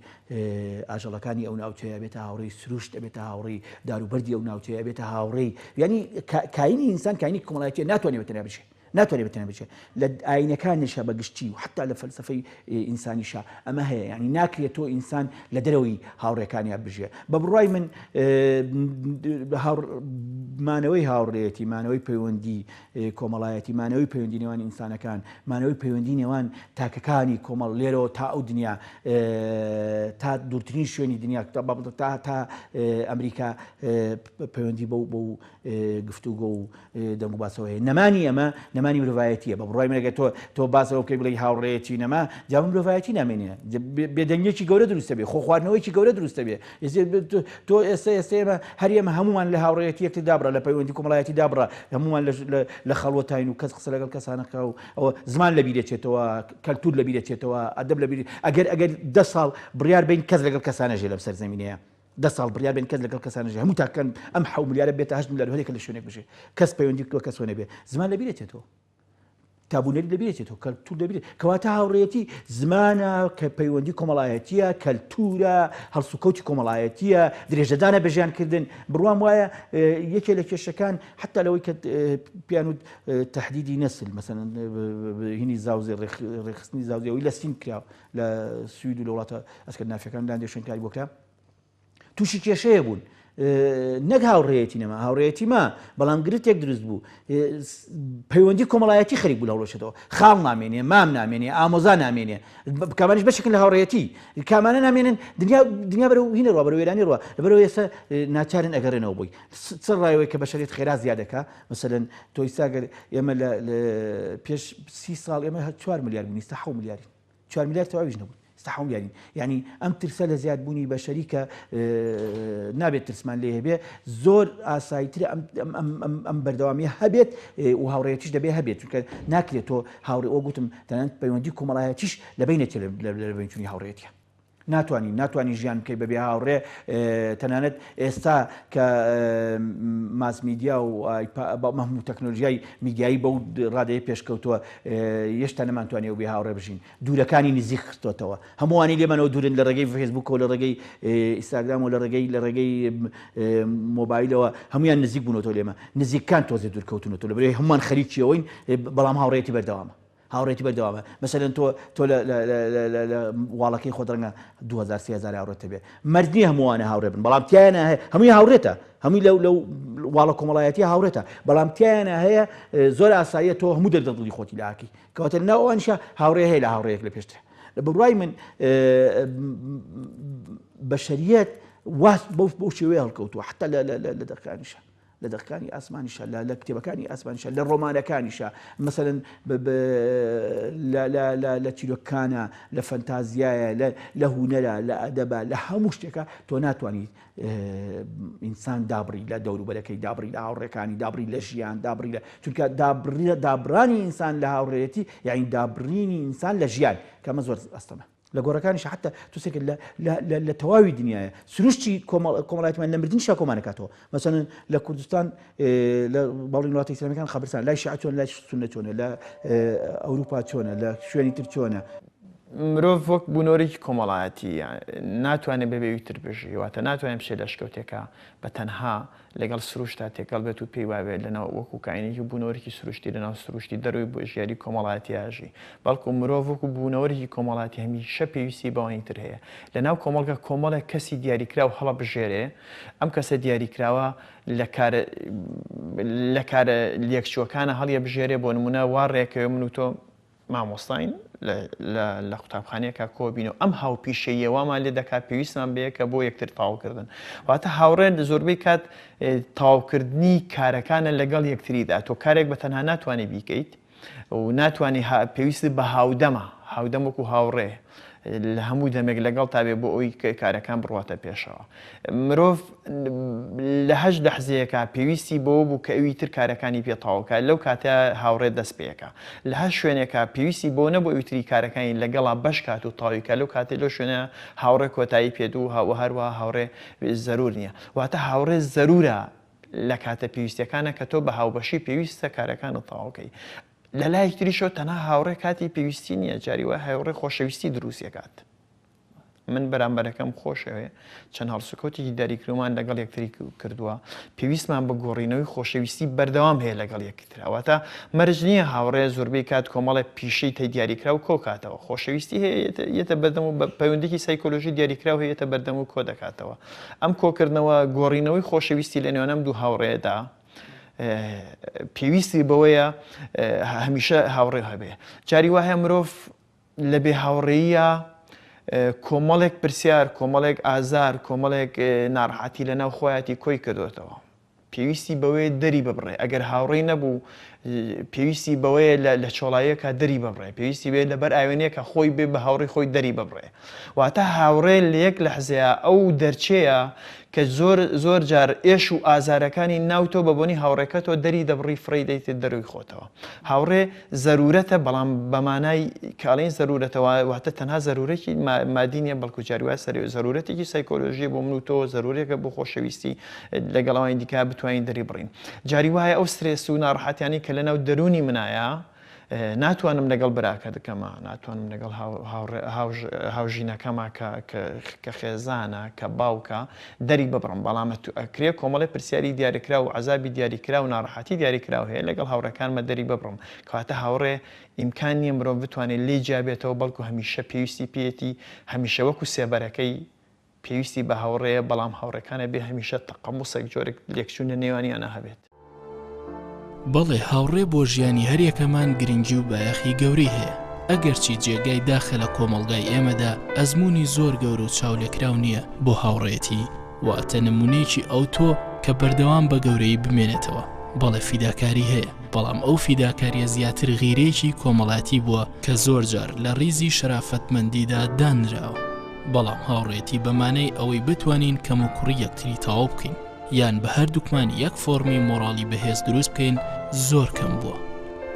ئاژەڵەکانی ئەو ناوچەیە، بێتە هاوڕێی سروشت، بێتە هاوڕێی داروبەردی ئەو ناوچەیە، بێتە هاوڕێی ینی کاینی ئینسان کاینی کۆمەڵایەتیە ناتوانێت بەتەنیا بچێت، ناتوانێت بەتەنیا بچێت لە ئاینەکانیشە بەگشتی و حتا لە فەلسەفەی ئینسانیشە ئەمە هەیە، ینی ناکرێت تۆ ئینسان لە دەرەوەی هاوڕێکانیان بژێ. بە بڕای من مانەوەی هاوڕێتی، مانەوەی پەیوەندی کۆمەڵایەتی، مانەوەی پەیوەندی نێوان ئینسانەکان، مانەوەی پەیوەندی نێوان تاکەکانی کۆمەڵ لێرەوە تا ئەو دنیا تا دوورترین شوێنی دنیا تا ئەمریکا پەیوەندی بەو گفتوگۆ و دەنگوباسەوە هەیە. نەمانی ئەمە نەمانی مرۆڤایەتیە. بە بڕای منەگە تۆ باسەوە بکەی بڵێ هاوڕێتی نەما جاوم مرۆڤایەتی نامێنێ، بێدەنگێکی گەورە دروستە بێ، خۆ خواردنەوەیکی گەورە دروستە بێ. تۆ ئێستا هەر ئێمە هەمومان لە هاوڕێتی یەکتر دابڕە، لە پەیوەندی کۆمەڵایەتی دابڕە، هەمومان لە خەڵوەتاین و کەس قسە لەگەڵ کەسانەکە و ئەوە زمان لەبیرێتێتەوە، کەلتور لەبیرێتێتەوە، ئەدەب لەبیر ئەگەر 10 ساڵ بڕیار بین کەس لەگەڵ کەسانەژێ لەم سەرزەمینەیە 10 ساڵ بڕیار بین کەس لەگەڵ کەسانەژێ هەموو تاکەن ئەم 7 ملیارە بێتە 8 ملیار هەرێکە لە شوێنێک بژێ کەس پەیوەندی کردووە کەس وە نەبێ زمان لەبیرێتێتەوە، تابوونەری لەبیرێتێتەوە، کەلتور لەبیرێت. کەواتە هاوڕێتی زمانە کە پەیوەندی کۆمەڵایەتیە، کەلتورە، هەڵسوکەوتی کۆمەڵایەتیە، درێژەدانە بەژیانکردن. بڕوام وایە یەکێ لە کێشەکان حتا لەوەی کە پیان و تەحدیدی نەسل مەسەن هینی زاوزێ ڕێخستنی زاوزێەوەی لە سین کرا لە سوید و لە وڵاتە ئەسکەندنافیەکان دانیشتنکاری بۆ کرا تووشی کێشەیە بوون. نەک هاوڕێتی نەما هاوڕێتی ما بەڵام گرتێک دروست بوو، پەیوەندی کۆمەڵایەتی خەریک بوو لە هەڵۆشێتەوە، خاڵ نامێنێ، مام نامێنێ، ئامۆزا نامێنێ، کامانش بەشێکن لە هاوڕێتی، کامانە نامێنن دنیا بەرەو هینەڕوا بەرەو وێرانی ڕوا لەبەرەوە ئێستا ناچارن ئەگەڕێنەوە بووی چ ڕایەوەی کە بەشەریت خێرا زیادەکە. مەسەلەن تۆ ئێستاگەر ئێمە لە پێش 30 ساڵ ئێمە 4 ملیار بووین، ئێستا 7 ملیارین، 4 ملیار تەواویش نەبوون. استحوم يعني أم ترسل زياد بوني بشريكة نابت ترسمان ليه بيه زور آسايتر أم بردوامية هبيت وهاوريتش دبيه هبيت ناكله تو هاوري أوجتم تنانت بيونديكم الله يتش لبينة لبينتوني هاوريتيا ناتواني جيان كي ببي هاوري تنانت استا ك ماس ميديا و مهمو تكنولوژياي ميدياي بود راديو پێشکەوتووە یەشتا نەمانتوانێ و بێ هاوڕێ بژین. دوورەکانی نزیک خستۆتەوە، هەمووانی لێمەنەوە دوورن لە ڕێگەی فێسبوک و لە ڕێگەی ئینستاگرام و لە ڕێگەی مۆبایلەوە هەمویان نزیک بوونەوە لێمە، نزیکان تۆزێ دوورکەوتونەوە لەبەرەوەی هەمومان خەریکیەوەین بەڵام هاوڕێتی بەردەوامە. هاوڕێتی بەردەوامە. مەسەلەن تۆ لە واڵەکەی خۆت ڕەنگە 2000-3000 هاوڕێتە بێ، مەردنی هەمووانە هاوڕێ بن، بەڵام تیانە هەمووی هاوڕێتە، هەمووی لەو واڵە کۆمەڵایەتی هاوڕێتە، بەڵام تیانە هەیە زۆر ئاساییە تۆ هەموو دەردڵی خۆتی لاکی کەواتە ناوانشە هاوڕێ هەیە لە هاوڕێیەک لە پێشتر. لە بڕای من بەشەریەت بەو شێوەیە هەڵکەوتووە حتا لە دەرکانیشە، لە دەرکانی ئاسمانیشە، لە کتێبەکانی ئاسمانیشە، لە ڕۆمانەکانیشە، مەسەلەن لە چیرۆکانە، لە فەنتازیایە، لە هونەرە، لە ئەدەبە، لە هەموو شتێکە تۆ ناتوانیت ئینسان دابڕی لە دەوروبەرەکەی، دابڕی لە هاوڕێکانی، دابڕی لە ژیان، دابڕی لە چونکە دابڕانی ئینسان لە هاوڕێتی یعنی دابڕینی ئینسان لە ژیان کەمە زۆر ئەستەمە. لە گۆڕەکانیش حتا تووسێک لە تەواوی دنیاە سروشتی کۆمەڵایەتمان لە مردنیشا کۆمانەکاتەوە. مەسەلەن لە کوردستان لە باڵی وڵاتی ئیسلامیەکان خەبرستان لای شیعە چۆنە، لای سوننە چۆنە، لە ئەوروپا چۆنە، لە شوێنی تر چۆنە. مرۆڤ وەک بوونەوەرێکی کۆمەڵایەتی ناتوانێت بەبێ ویتر بژی، واتە ناتوانێت بچێت لە شکەوتێکە بە تەنها لەگەڵ سروشتا تێکەڵ بێت و پێی وابێت لەناو وەکو کاینێکی بوونەوەرێکی سروشتی لەناو سروشتی دەروی بۆ ژیاری کۆمەڵایەتیاژی، بەڵکو مرۆڤ وەکو بوونەوەرێکی کۆمەڵاتی هەمیشە پێویستی بەوانی تر هەیە. لەناو کۆمەڵگە کۆمەڵێک کەسی دیاریکرا و هەڵە بژێرێ، ئەم کەسە دیاریکراوە لە کارە لێکچووەکانە هەڵیە بژێرێ. بۆ نمونە وا ڕێکەوە من و تۆ مامۆستاین لە قوتابخانەیەکە کۆبین و ئەم هاوپیشەیەوەمان لێ دەکات پێویستمان بەیە کە بۆ یەکتر تاواوکردن واتە هاوڕێن لە زۆربەی کات تاواوکردنی کارەکانە لەگەڵ یەکتریدا تۆ کارێک بە تەنها ناتوانێت بیکەیت و ناتوانانی پێویست بە هاودەم وەکو هاوڕێ لە هەموو دەمێک لەگەڵ تابێ بۆ ئەوی کارەکان بڕواتە پێشەوە مرۆڤ لە هەش لەحزەیەکە پێویستی بۆ بوو کە ئەوی تر کارەکانی پێتاوکە لەو کاتە هاوڕێ دەست پێەکە لە هەر شوێنێکە پێویستی بۆ نەبوو ئەوتری کارەکانی لەگەڵا بەش کات و تاویکە لەو کاتێ لەو شوێنە هاوڕێ کۆتایی پێدوو هەروە هاوڕێ زەرور نییە واتە هاوڕێ زەرورە لە کاتە پێویستەکانە کە تۆ بە هاوبەشی پێویستە کارەکانت تاواوکەی لە لای تریشەوە تەنها هاوڕێ کاتی پێویستی نییە جاری وە هاوڕێ خۆشەویستی دروستیەکات من بەرامبەرەکەم خۆشەوێ چەند هەڵسوکەوتێکی دیاریکردومان لەگەڵ یەکتری کردووە پێویستمان بە گۆڕینەوەی خۆشەویستی بەردەوام هەیە لەگەڵ یەکتراوەتە مەرج نییە هاوڕێ زۆربەی کات کۆمەڵە پیشەی تە دیاریکرا و کۆ کاتەوە خۆشەویستی هەیەتە بەردەم و پەیوەندێکی سایکۆلۆژی دیاریکراو هەیەتە بەردەم و کۆ دەکاتەوە ئەم کۆکردنەوە گۆڕینەوەی خۆشەویستی لە نێوانەم دوو هاوڕێدا پێویستی بەوەیە هەمیشە هاوڕێ هەبێ جاری وایە مرۆڤ لە بێ هاوڕێیە کۆمەڵێک پرسیار کۆمەڵێک ئازار کۆمەڵێک ناڕەحەتی لە ناو خۆیەتی کۆی کردوێتەوە پێویستی بەوەیە دەری ببڕێ ئەگەر هاوڕێی نەبوو پێویستی بەوەیە لە چۆڵایەکە دەری ببڕێ پێویستی بێت لەبەر ئاوێنەیەکە خۆی بێ بە هاوڕێی خۆی دەری ببڕێ واتە هاوڕێ لە یەک لەحزەیە ئەو دەرچەیە کە زۆر جار ئێش و ئازارەکانی ناوتۆ بە بۆنی هاوڕێکەتەوە دەری دەبڕی فڕی دەیت دەروی خۆتەوە هاوڕێ زەرورەتە بەڵام بەمانای کاڵین زەرورەتەوە واتە تەنها زەرورێکی مادی نیە بەڵکو جاریوە زەرورەتێکی سایکۆلۆژی بۆ من و تۆ زەرورێکە بۆ خۆشەویستی لەگەڵەوەی دیکە بتوانین دەری بڕین جاری وایە ئەو سترێس و ناڕەحەتیانی کە لەناو دەرونی منایە ناتوانم لەگەڵ براکە دکەمە ناتوانم لەگەڵ هاوژینەکەمە کە خێزانە کە باوکە دەری ببڕم بەڵام ئەکرێ کۆمەڵی پرسیاری دیاریکرا و عەزابی دیاریکرا و ناڕەحەتی دیاریکراو هەیە لەگەڵ هاوڕەکانمە دەری ببڕم کەواتە هاوڕێ ئیمکان نییە مرۆڤ بتوانێت لێ جیابێتەوە بەڵکو هەمیشە پێویستی پێێتی هەمیشە وەکو سێبەرەکەی پێویستی بە هاوڕێیە بەڵام هاوڕەکانە بێ هەمیشە تەقەموسێک جۆرێک لێکچوون لە نێوانیانە هەبێت بەڵێ هاوڕێ بۆ ژیانی هەریەکەمان گرنگی و بایەخی گەورەی هەیە ئەگەرچی جێگای داخە لە کۆمەڵگای ئێمەدا ئەزمموی زۆر گەورە و چاولێکراو نییە بۆ هاوڕێتی واتە نمونەیەکی ئەو تۆ کە بەردەوام بە گەورەی بمێنێتەوە بەڵێ فیداکاری هەیە بەڵام ئەو فیداکاریە زیاتر غیرەیەکی کۆمەڵاتی بووە کە زۆر جار لە ڕیزی شەرافەتمەندیدا دانراوە بەڵام هاوڕێتی بەمانەی ئەوەی بتوانین کەم و کوڕی یەکتری تەواو بکەین یان بە هەردووکمان یەک فۆرمی مۆڕاڵی بەهێز دروست بکەین زۆر کەم بووە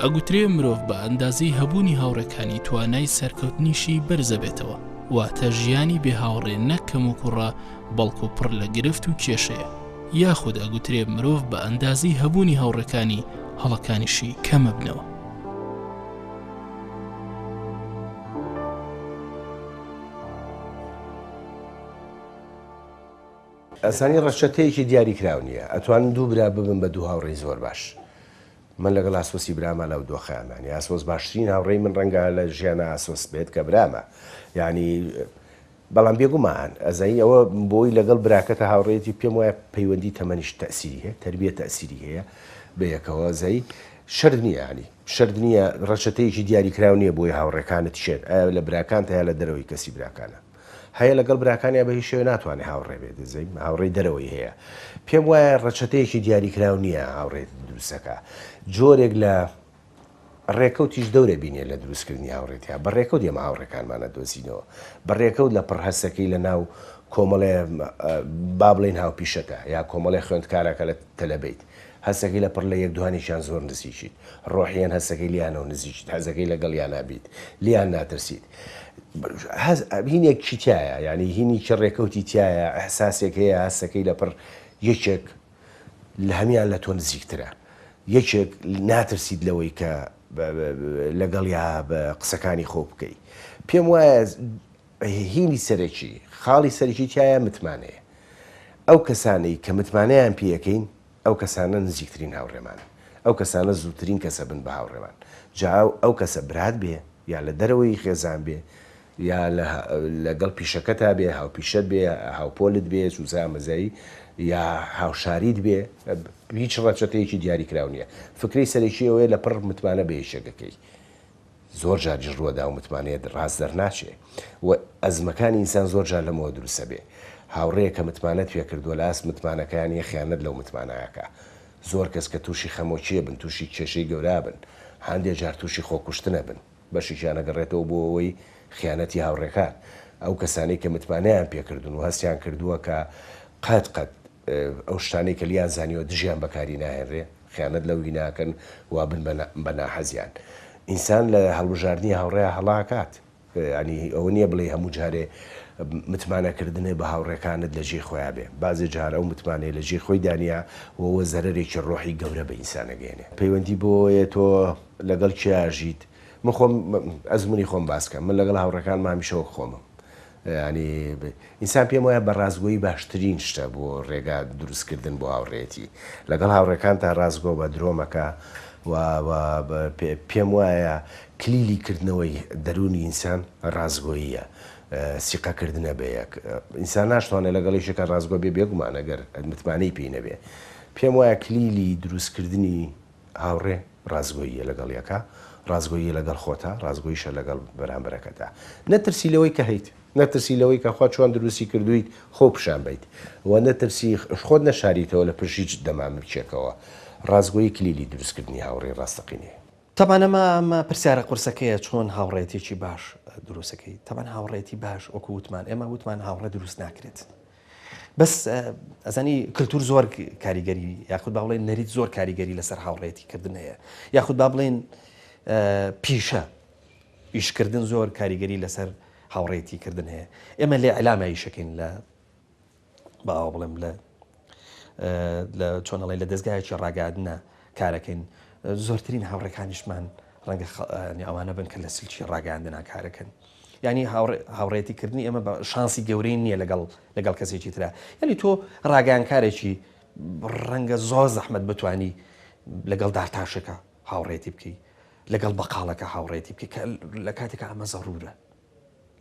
ئەگوترێ مرۆڤ بە ئەندازەی هەبوونی هاوڕەکانی توانای سەرکەوتنیشی بەرزە بێتەوە واتە ژیانی بێ هاوڕێ نەکەم و کوڕە بەڵکو پڕ لە گرفت و کێشەیە یاخود ئەگوترێ مرۆڤ بە ئەندازی هەبوونی هاوڕەکانی هەڵەکانیشی کەمە بنەوە ئەسانی ڕەشەتەیەکی دیاریکراو نییە ئەتوانن دوو برا ببن بە دوو هاوڕێی زۆر باش من لەگەڵ ئاسۆسی برامە لەو دۆخەیانمانی ئاسۆس باشترین هاوڕێی من ڕەنگە لە ژیانە ئاسۆس بێت کە برامە یعنی بەڵام بێگومان ئەزایی ئەوە بۆی لەگەڵ براکەتە هاوڕێتی پێم وایە پەیوەندی تەمەنیش تەسیری هەیە تەربیە تەسیری هەیە بەیەکەوە زەی شرد نییە ینی شرد نییە ڕەشەتەیەکی دیاریکراو نییە بۆی هاوڕێکانت شێت ئایا لە براکانت هەیە لە دەرەوەی کەسی براکانە هەیە لەگەڵ براکانیا بە هیچ شێوە ناتوانێت هاوڕێ بێت دەزەی هاوڕێی دەرەوەی هەیە پێم وایە ڕەچەتەیەکی دیاریکراو نییە هاوڕێت دروستەکە جۆرێک لە ڕێکەوتیش دەورە بینێ لە دروستکردنی هاوڕێتیا بە ڕێکەوت ئێمە هاوڕێکانمانە دۆزینەوە بە ڕێکەوت لە پڕهەسەکەی لە ناو کۆمەڵێ با بڵێن هاوپیشەکە یا کۆمەڵی خوێندکارەکە لە تەلەبیت هەستەکەی لە پڕ لە یەک دوانیشان زۆر نزیکیت ڕۆحیان هەستەکەی لیانەوە نزیکیت هەزەکەی لەگەڵ یان نابیت لیان ناترسیت هینێکی تایە ینی هینی چ ڕێکەوتی تایە ئەحساسێک هەیە هەستەکەی لە پڕ یەکێک لە هەمیان لە تۆ نزیکترە یەکێک ناترسیت لەوەی کە لەگەڵ یا بە قسەکانی خۆ بکەی پێم وایە هینی سەرەکی خاڵی سەرکی تایە متمانەیە ئەو کەسانەی کە متمانەیان پێەکەین ئەو کەسانە نزیکترین هاوڕێمان ئەو کەسانە زووترین کەسە بن بە هاوڕێمان جا ئەو کەسە برات بێ یا لە دەرەوەی خێزان بێ یا لەگەڵ پیشەکەتا بێ هاوپیشەت بێ هاوپۆلت بێ سوزا مەزایی یا هاوشاریت بێ هیچ ڕەچەتەیەکی دیاریکراو نییە فکری سەرێکی ئەوەیە لە پڕ متمانە بە هێشەکەکەی زۆر جاریش ڕووەدا و متمانەیە ڕاست دەرناچێ و ئەزمەکانی ئینسان زۆر جار لەمەوە دروستە بێ هاوڕەیە کە متمانەت پێ کردووە لە ئاست متمانەکانی خیانەت لەو متمانایەکە زۆر کەس کە تووشی خەمۆچیە بن تووشی کێشەی گەورا بن هەندێک جار تووشی خۆکوشتنە بن بەشیشیان ئەگەڕێتەوە بۆ ئەوەی خیانەتی هاوڕێکان ئەو کەسانەی کە متمانەیان پێکردون و هەستیان کردووە کە قەت ئەو شتانەی کە لیان زانیوە دژیان بەکاری ناهێنرێ خیانەت لەوی ناکەن وا بن بە ناحەزیان ئینسان لە هەڵبژاردننی هاوڕێە هەڵاکات ینی ئەوە نییە بڵێ هەموو جارێ متمانەکردنێ بە هاوڕێکانت لە ژێ خۆیان بێ بازی جارە و متمانەیە لە ژێ خۆی دانیا وەوە زەرێکی ڕۆحی گەورە بە ئینسانەگەێنێ پەیوەندی بۆیە تۆ لەگەڵ کیاژیت من خۆم ئەزمموی خۆم باسکەم من لەگەڵ هاوڕەکان مامیشەوە خۆمم ینی ئینسان پێم وایە بە ڕازگۆیی باشترین شتە بۆ ڕێگا دروستکردن بۆ هاوڕێتی لەگەڵ هاوڕێکان تا ڕازگۆ بە درۆمەکە پێم وایە کلیلیکردنەوەی دەرونی ئینسان ڕازگۆییە سیقەکردنە بە یەک ئینسان ناشتوانێت لەگەڵیشەکە ڕازگۆ بێ بێگومان ئەگەر متمانەی پێی نەبێ پێم وایە کلیلی دروستکردنی هاوڕێ ڕازگۆییە لەگەڵ یەکە ڕازگۆیی لەگەڵ خۆتا ڕازگۆیشە لەگەڵ بەرامبەرەکەتا نەترسی لەوەی کە هەیت نەترسی لەوەی کە خوا چۆن دروستی کردویت خۆ پیشان بیت و نەترسی خۆت نەشاریتەوە لە پشیچ دەمام بچێکەوە ڕازگۆیی کلیلی دروستکردنی هاوڕێ ڕاستەقینێ تەبانە ئەمە پرسیارە قورسەکەیە چۆن هاوڕێتێکی باش دروستەکەی تەبان هاوڕێتی باش وەکو وتمان ئێمە وتمان هاوڕێ دروست ناکرێت بەس ئەزانی کللتور زۆر کاریگەری یاخود با بڵێن نەریت زۆر کاریگەری لەسەر هاوڕێتی کردن هەیە یاخود با بڵێن پیشە ئیشکردن زۆر کاریگەری لەسەر هاوڕێتی کردن هەیە ئێمە لێ عەلامە ئیشەکەین لە باوە بڵێم لە چۆنەڵی لە دەستگایەکی ڕاگادنە کارەکەین زۆرترین هاوڕێکانیشمان ڕەنگە ئەوانە بن کە لە سلکی ڕاگەاندنا کارەکەن ینی هاوڕێتیکردنی ئەمە بە شانسی گەورەی نییە لەگەڵ کەسێکی ترە یعنی تۆ ڕاگەیانکارێکی ڕەنگە زۆر زەحمەت بتوانی لەگەڵ دارتاشەکە هاوڕێتی بکەی لەگەڵ بەقاڵەکە هاوڕێتی بکەی کە لە کاتێکە ئەمە زەڕورە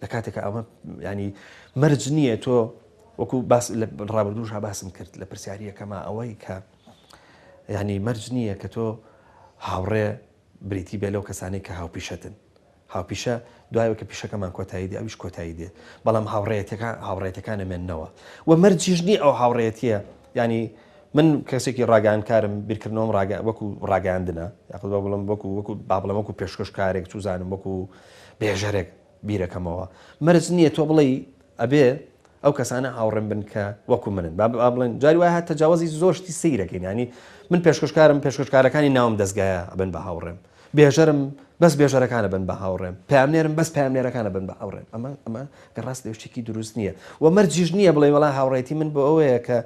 لە کاتێکە ئەمە ینی مەرج نییە تۆ وەکو ڕابردووش باسم کرد لە پرسیاریەکەما ئەوەی کە ینی مەرج نییە کە تۆ هاوڕێ بریتی بێ لەو کەسانەی کە هاوپیشەتن هاوپیشە دوایەوە کە پیشەکەمان کۆتایی دێ ئەویش کۆتایی دێ بەڵام هاوڕێتەکان ئەمێننەوە و مەرجیش نی ئەو هاوڕێتیە ینی من کەسێکی ڕاگەیانکارم بیرکردنەوەم وەکو ڕاگەاندنە یاخود بڵم وەکو بابڵم وەکو پێشکەشکارێک چوزانم وەکو بێژەرێک بیرەکەمەوە مەرج نییە تۆ بڵێ ئەبێ ئەو کەسانە هاوڕێم بن کە وەکو منن بڵێن جاری وایە تەجاوازی زۆرشتی سەیرەکەین ینی من پێشکەشکارەکانی ناوم دەستگایە ئەبن بە هاوڕێم بێژەرم بەس بێژەرەکانە بن بە هاوڕێم پامنێرم بەس پامنێرەکانە بن بە هاوڕێم ئەمە گەڕاست دەشتێکی دروست نییە و مەرجیش نییە بڵێ وەڵا هاوڕێتی من بۆ ئەوەیە کە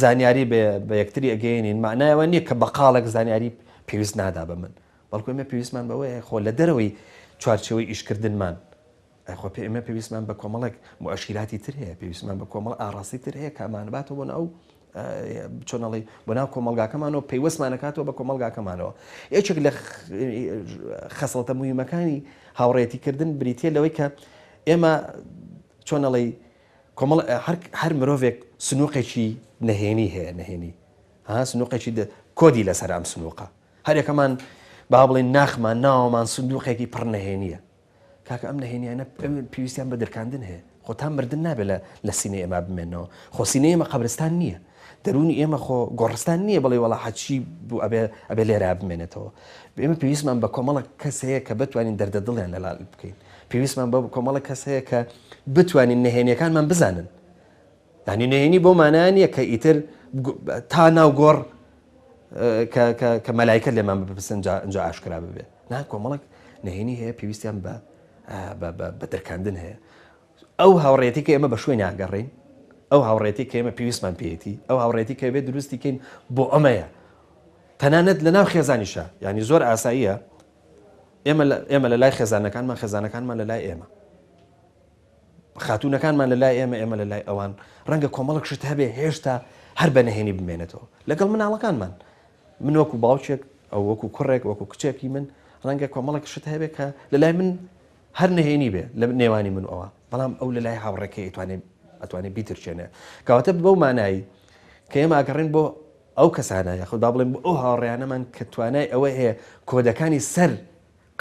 زانیاری بە یەکتری ئەگەێنین معنایەوە نییە کە بەقاڵێک زانیاری پێویست نادا بە من بەڵکو ئێمە پێویستمان بەوەیە خۆ لە دەرەوەی چوارچەوەی ئیشکردنمان خۆ ئێمە پێویستمان بە کۆمەڵێک مؤشیراتی تر هەیە پێویستمان بە کۆمەڵ ئاراستی تر هەیە کامانباتەوە بۆن ئەو چۆنەڵی بۆ ناو کۆمەلگاکەمانەوە پەیوەستمان نکاتەوە بە کۆمەلگاکەمانەوە یەکێک لە خەسڵتە موهیمەکانی هاوڕێتیکردن بریتە لەوەی کە ئێمە چۆنەڵی کۆمەڵ هەر مرۆڤێک سنووقێکی نەهێنی هەیە نەهێنی سنووقێکی کۆدی لەسەر ئەم سنووقە هەرێکەمان با بڵێن ناخمان ناوەمان سندوقێکی پڕ نەهێنیە کاکە ئەم نەهێنیانە پێویستیان بە دەرکاندن هەیە خۆتان مردن نابێت لە سینە ئێمە بمێنەوە خۆ سینە ئێمە قەبرستان نییە دەرونی ئێمە خۆ گۆڕستان نییە بڵێ وەڵا حەچی بوو ئەبێ لێرە بمێنێتەوە ئێمە پێویستمان بە کۆمەڵە کەس هەیە کە بتوانین دەردە دڵیان لەلال بکەین پێویستمان بە کۆمەڵە کەس هەیە کە بتوانین نەهێنیەکانمان بزانن ینی نەهێنی بۆ مانایە کە ئیتر تا ناو گۆڕ کە مەلایکە لێمان بپرسن اینجا ئاشکرا ببێ نا کۆمەڵک نەهێنی هەیە پێویستیان بە دەرکاندن هەیە ئەو هاوڕێتی کە ئێمە بە شوێن ناگەڕین ئەو هاوڕێتی کە ئێمە پێویستمان پێێتی ئەو هاوڕێتی کە بێت دروستیکەین بۆ ئەمەیە تەنانەت لە ناو خێزانیشە ینی زۆر ئاساییە ئێمە لە لای خێزانەکانمان لە لای ئێمە خاتوونەکانمان لە لای ئێمە لە لای ئەوان ڕەنگە کۆمەڵک شت هەبێ هێشتا هەر بە نەهێنی بمێنێتەوە لەگەڵ مناڵەکانمان من وەکو باوچێک ئەو وەکو کوڕێک وەکو کچێکی من ڕەنگە کۆمەڵک شت هەبێ کە لە لای من هەر نەهێنی بێ لە نێوانی من ئەوە بەڵام ئەو لە لای هاوڕێکی ئەتوانێت بیترچێنێ کەواتە بەو مانایی کە ئێمە ئاگەڕێن بۆ ئەو کەسانە یاخود با بڵێن بۆ ئەو هاوڕێیانەمان کە توانای ئەوە هەیە کۆدەکانی سەر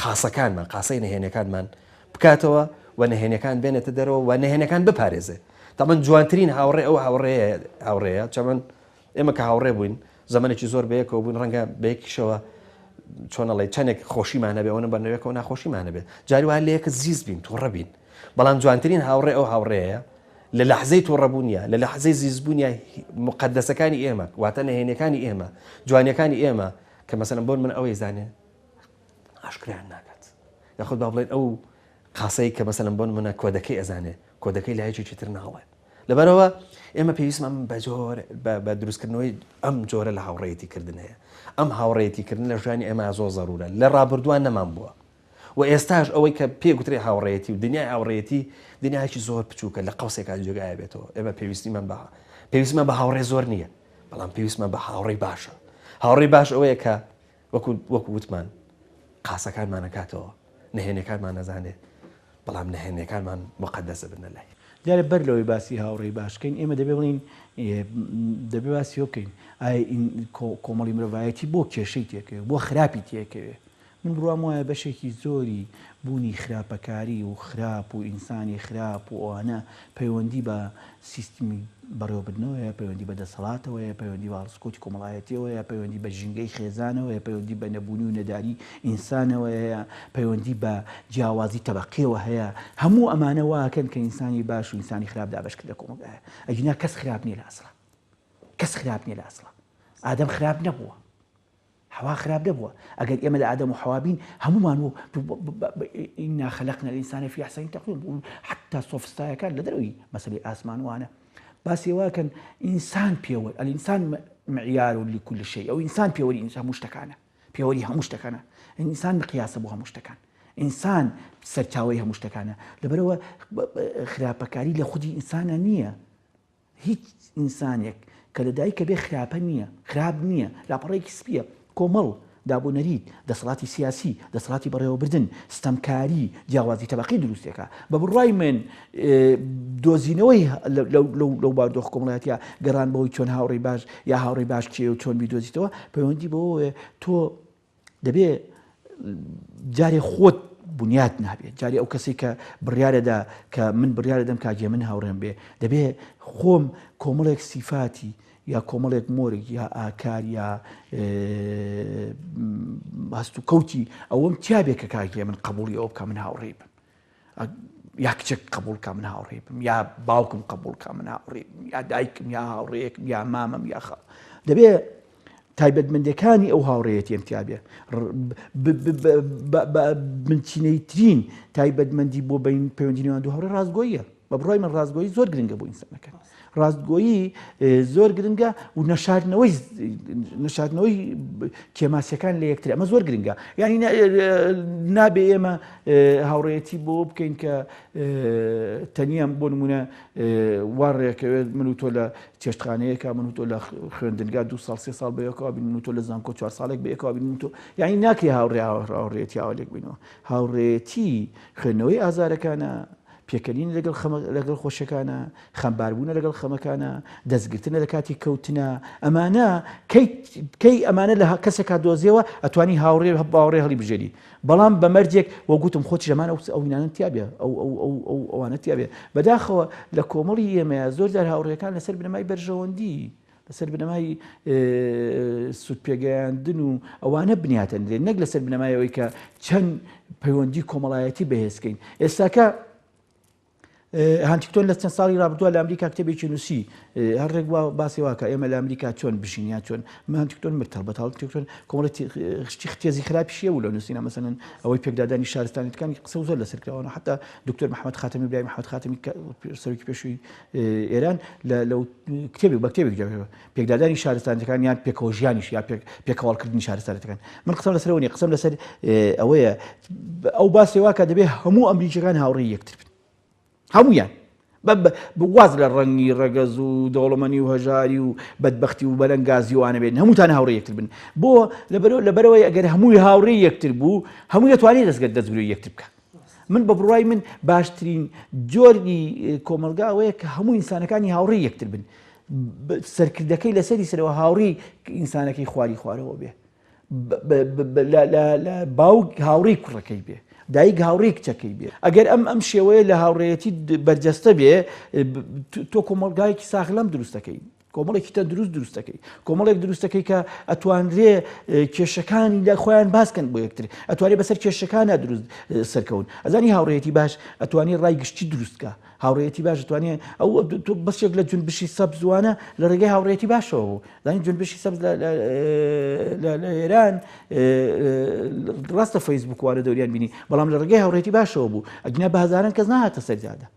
قاسەکانمان قاسەی نەهێنەکانمان بکاتەوە و نەهێنەکان بێنێتە دەرەوە و نەهێنەکان بپارێزێ تامان جوانترین هاوڕێ ئەو هاوڕەیە چەمن ئێمە کە هاوڕێ بووین زەمانێکی زۆر بەیەکەوە بوون ڕەنگە بەیەکیشەوە چۆنەڵی چەندێک خۆشیمانە بێ ئەوە بەرنەوەیەکەوە ناخۆشیمانە بێت جاری وایە لە یەکە زیز بین تووڕە بین بەڵام جوانترین هاوڕێ ئەو هاوڕەیە لە لەحزەی تووڕەبوونیە لە لەحزەی زیزبوونیە مقدسەکانی ئێمە واتە نەهێنەکانی ئێمە جوانیەکانی ئێمە کە مەسەلەن بۆن من ئەوەی زانێ ئاشکرایان ناکات یاخود با بڵێن ئەو قاسەی کە مەسەلەن بۆن منە کۆدەکەی ئەزانێ کۆدەکەی لە هیچی تر ناڵێ لەبەرەوە ئێمە پێویستمان بە دروستکردنەوەی ئەم جۆرە لە هاوڕێیەتیکردن هەیە ئەم هاوڕێیەتیکردن لە ژیانی ئێمە زۆر زەرورە لە ڕابردووان نەمان بووە و ئێستاش ئەوەی کە پێگوترێ هاوڕێیەتی و دنیای هاوڕێیەتی دنیایکی زۆر بچووکە لە قەوسێکان جێگایە بێتەوە ئێمە پێویستمان بە هاوڕێ زۆر نییە بەڵام پێویستمان بە هاوڕێی باشە هاوڕێی باش ئەوەیە کە وەکو وتمان قاسەکانمان نەکاتەوە نەهێنەکانمان نەزانێت بەڵام نەهێنەکانمان مقدسە بنە لای دیارە بەر لەوەی باسی هاوڕێی باشکەین ئێمە دەبێ بڵین دەبێ باسی بکەین ئایا کۆمەڵی مرۆڤایەتی بۆ کێشەی تێکەوێ بۆ خراپی تێکەوێ من بڕوام وایە بەشێکی زۆری بوونی خراپەکاری و خراپ و ئینسانی خراپ و ئەوانە پەیوەندی بە سیستمی بەڕێوەبردنەوەیە پەیوەندی بە دەسەڵاتەوەیە پەیوەندی بە هەڵسکۆتی کۆمەڵایەتیەوەیە پەیوەندی بە ژینگەی خێزانەوەیە پەیوەندی بە نەبوونی و نەداری ئینسانەوەیە پەیوەندی بە جیاوازی تەبەقیەوە هەیە هەموو ئەمانە واکەن کە ئینسانی باش و ئینسانی خراپ دابەشکرد لە کۆمەلگایە ئەجینا کەس خراپ نییە لە ئەسڵا کەس خراپ نییە لە ئەسڵا ئادەم خراپ نەبووە هەوا خراپ نەبووە ئەگەر ئێمە لە ئادەم و حەوا بین هەمومان و ئینا خەلەقنا الئینسانە فی ئەحسەنی تەقویم حتا سۆفستایەکان لە دەرەوەی مەسەلەی ئاسمان وانە باسی واکەن ئینسان پێوە ئەلئینسان معیار لكل شيء ئەو ئینسان پێوەری هەموو شتەکانە پێوەری هەموو شتەکانە ئینسان مقیاسە بۆ هەموو شتەکان ئینسان سەرچاوەی هەموو شتەکانە لەبەرەوە خراپەکاری لە خودی ئینسانە نییە هیچ ئینسانێک کە لەدایکە بێ خراپە نییە خراپ نییە لاپەڕێکی سپیە کۆمەڵ دابوونەریت دەسەڵاتی سیاسی دەسەڵاتی بەڕێوەبردن ستەمکاری جیاوازی تەبەقی دروستێکە بە بڕای من دۆزینەوەی لەو باردۆخ کۆمەڵایەتیە گەڕان بەوەی چۆن هاوڕێی باش یا هاوڕێی باش کێ و چۆن بیدۆزیتەوە پەیوەندی بەوەیە تۆ دەبێ جارێ خۆت بنیاد نابێت جارێ ئەو کەسی کە بڕیارەدا کە من بڕیارەدەم کاگێ من هاوڕێم بێ دەبێ خۆم کۆمەڵێک سیفاتی یا کۆمەڵێک مۆرێک یا ئاکار یا هەست و کەوتی ئەوەم تیابێت کە کاگێ من قبوڵی ئەو بکە من هاوڕێ بم یا کچێک قبول کا من هاوڕێ بم یا باوکم قبول کا من هاوڕێ بم یا دایکم یا هاوڕێیەکم یا مامەم یا خەڵ دەبێ تایبەتمەندەکانی ئەو هاوڕێیەتی ئەمتیابێ بنچینەیترین تایبەتمەندی بۆ بین پەیوەندی دوو هاوڕێ ڕاستگۆییە بە بڕای من ڕاستگۆیی زۆر گرنگە بۆ ئینسانەکە ڕاستگۆیی زۆر گرنگە و نەشاردنەوەی کێماسیەکان لە یەکتر ئەمە زۆر گرنگە یعنی نابێ ئێمە هاوڕێیەتی بۆ بکەین کە تەنیام بۆ نمونە وارڕێکەوێت من و تۆ لە چێشتخانەیەکە من و تۆ لە خوێندنگا 2 ساڵ 3 ساڵ بەیەکەوە بین من و تۆ لە زانکۆ 4 ساڵێک بەیەکەوە بین من تۆ یعنی ناکرێ هاوڕێیەتی ئاوالێک بینەوە هاوڕێیەتی خوێندنەوەی ئازارەکانە پێکەنین لەگەڵ خۆشەکانە خەمباربوونە لەگەڵ خەمەکانە دەستگرتنە لە کاتی کەوتنە ئەمانە کەی ئەمانە لە کەسێکا دۆزیەوە ئەتوانی هاوڕێ باوڕێ هەڵی بژێری بەڵام بە مەرجێک وەگوتم خۆتی ژەمان ئەو وینانە تیابێ ئەوانە تیابێ بەداخەوە لە کۆمەڵی ئێمەیە زۆر جار هاوڕێەکان لەسەر بنەمای بەرژەوەندی لەسەر بنەمای سوود پێگەیاندن و ئەوانە بنیاتەن نەک لەسەر بنەمایەوەی کە چەند پەیوەندی کۆمەڵایەتی بەهێزکەین ئێستاکە هانتیکتۆن لە چەند ساڵی ڕابردووە لە ئەمریکا کتێبێکی نووسی هەرێک باسی واکە ئێمە لە ئەمریکا چۆن بژینیا چۆن هانتیکتۆن مرتەڵ بەتاڵتیکتۆن کۆمەڵەتی خشتی ختێزی خراپیشیە و لە نووسینە مەسەلەن ئەوەی پێکدادانی شارستانەکانی قسە زۆر لەسەر کراوە حتا دکتۆر محەممەد خاتەمی برای محەممەد خاتەمی سەرۆکی پێشووی ئێران لەو کتێبی بە کتێبێک پێکدادانی شارستانەکان یان پێکەوەژیانیش یا پێکەواڵکردنی شارستانەکان من قسەم لەسەرەوە نیە قسەم لەسەر ئەوەیە ئەو باسی واکە دەبێت هەموو ئەمریکیەکان هاوڕێی یەکتر بن هەمویان بواز لە ڕەنگی ڕەگەز و دەوڵەمەنی و هەژاری و بەدبەختی و بەلەنگازی وانە بێن هەمووتان هاوڕێ یەکتر بن بۆ لەبەرەوەی ئەگەر هەمووی هاوڕێ یەکتر بوو هەمووی دەتوانێت دەستگرێ یەکتر بکە من بە بڕای من باشترین جۆری کۆمەلگاوەیە کە هەموو ئینسانەکانی هاوڕێ یەکتر بن سەرکردەکەی لەسەری سەرەوە هاوڕێی ئینسانەکەی خواری خوارەوە بێ لە باوک هاوڕێی کوڕەکەی بێ دایک هاوڕێی کچەکەی بێ ئەگەر ئەم شێوەیە لە هاوڕێتی بەرجەستە بێ تۆ کۆمەلگایەکی ساغلام دروستەکەی کۆمەڵێکی تە دروستەکەی کۆمەڵێک دروستەکەی کە ئەتوانرێ کێشەکانی لە خۆیان باسکەن بۆ یەکتر ئەتوانێت بەسەر کێشەکانە دروست سەرکەون ئەزانی هاوڕێتی باش ئەتوانێت ڕای گشتی دروستکە هاوڕێتی باش دەتوانێت ئەو بەسێک لە جونبشی سەبزوانە لە ڕێگەی هاوڕێتی باشەوە بوو دانی جونبشی سەبز لە ئێران ڕاستە فەیسبووکوانە دەوریان بینی بەڵام لە ڕێگەی هاوڕێتی باشەوە بوو ئەگنە بە هەزاران کەس نهاتە سەرجادە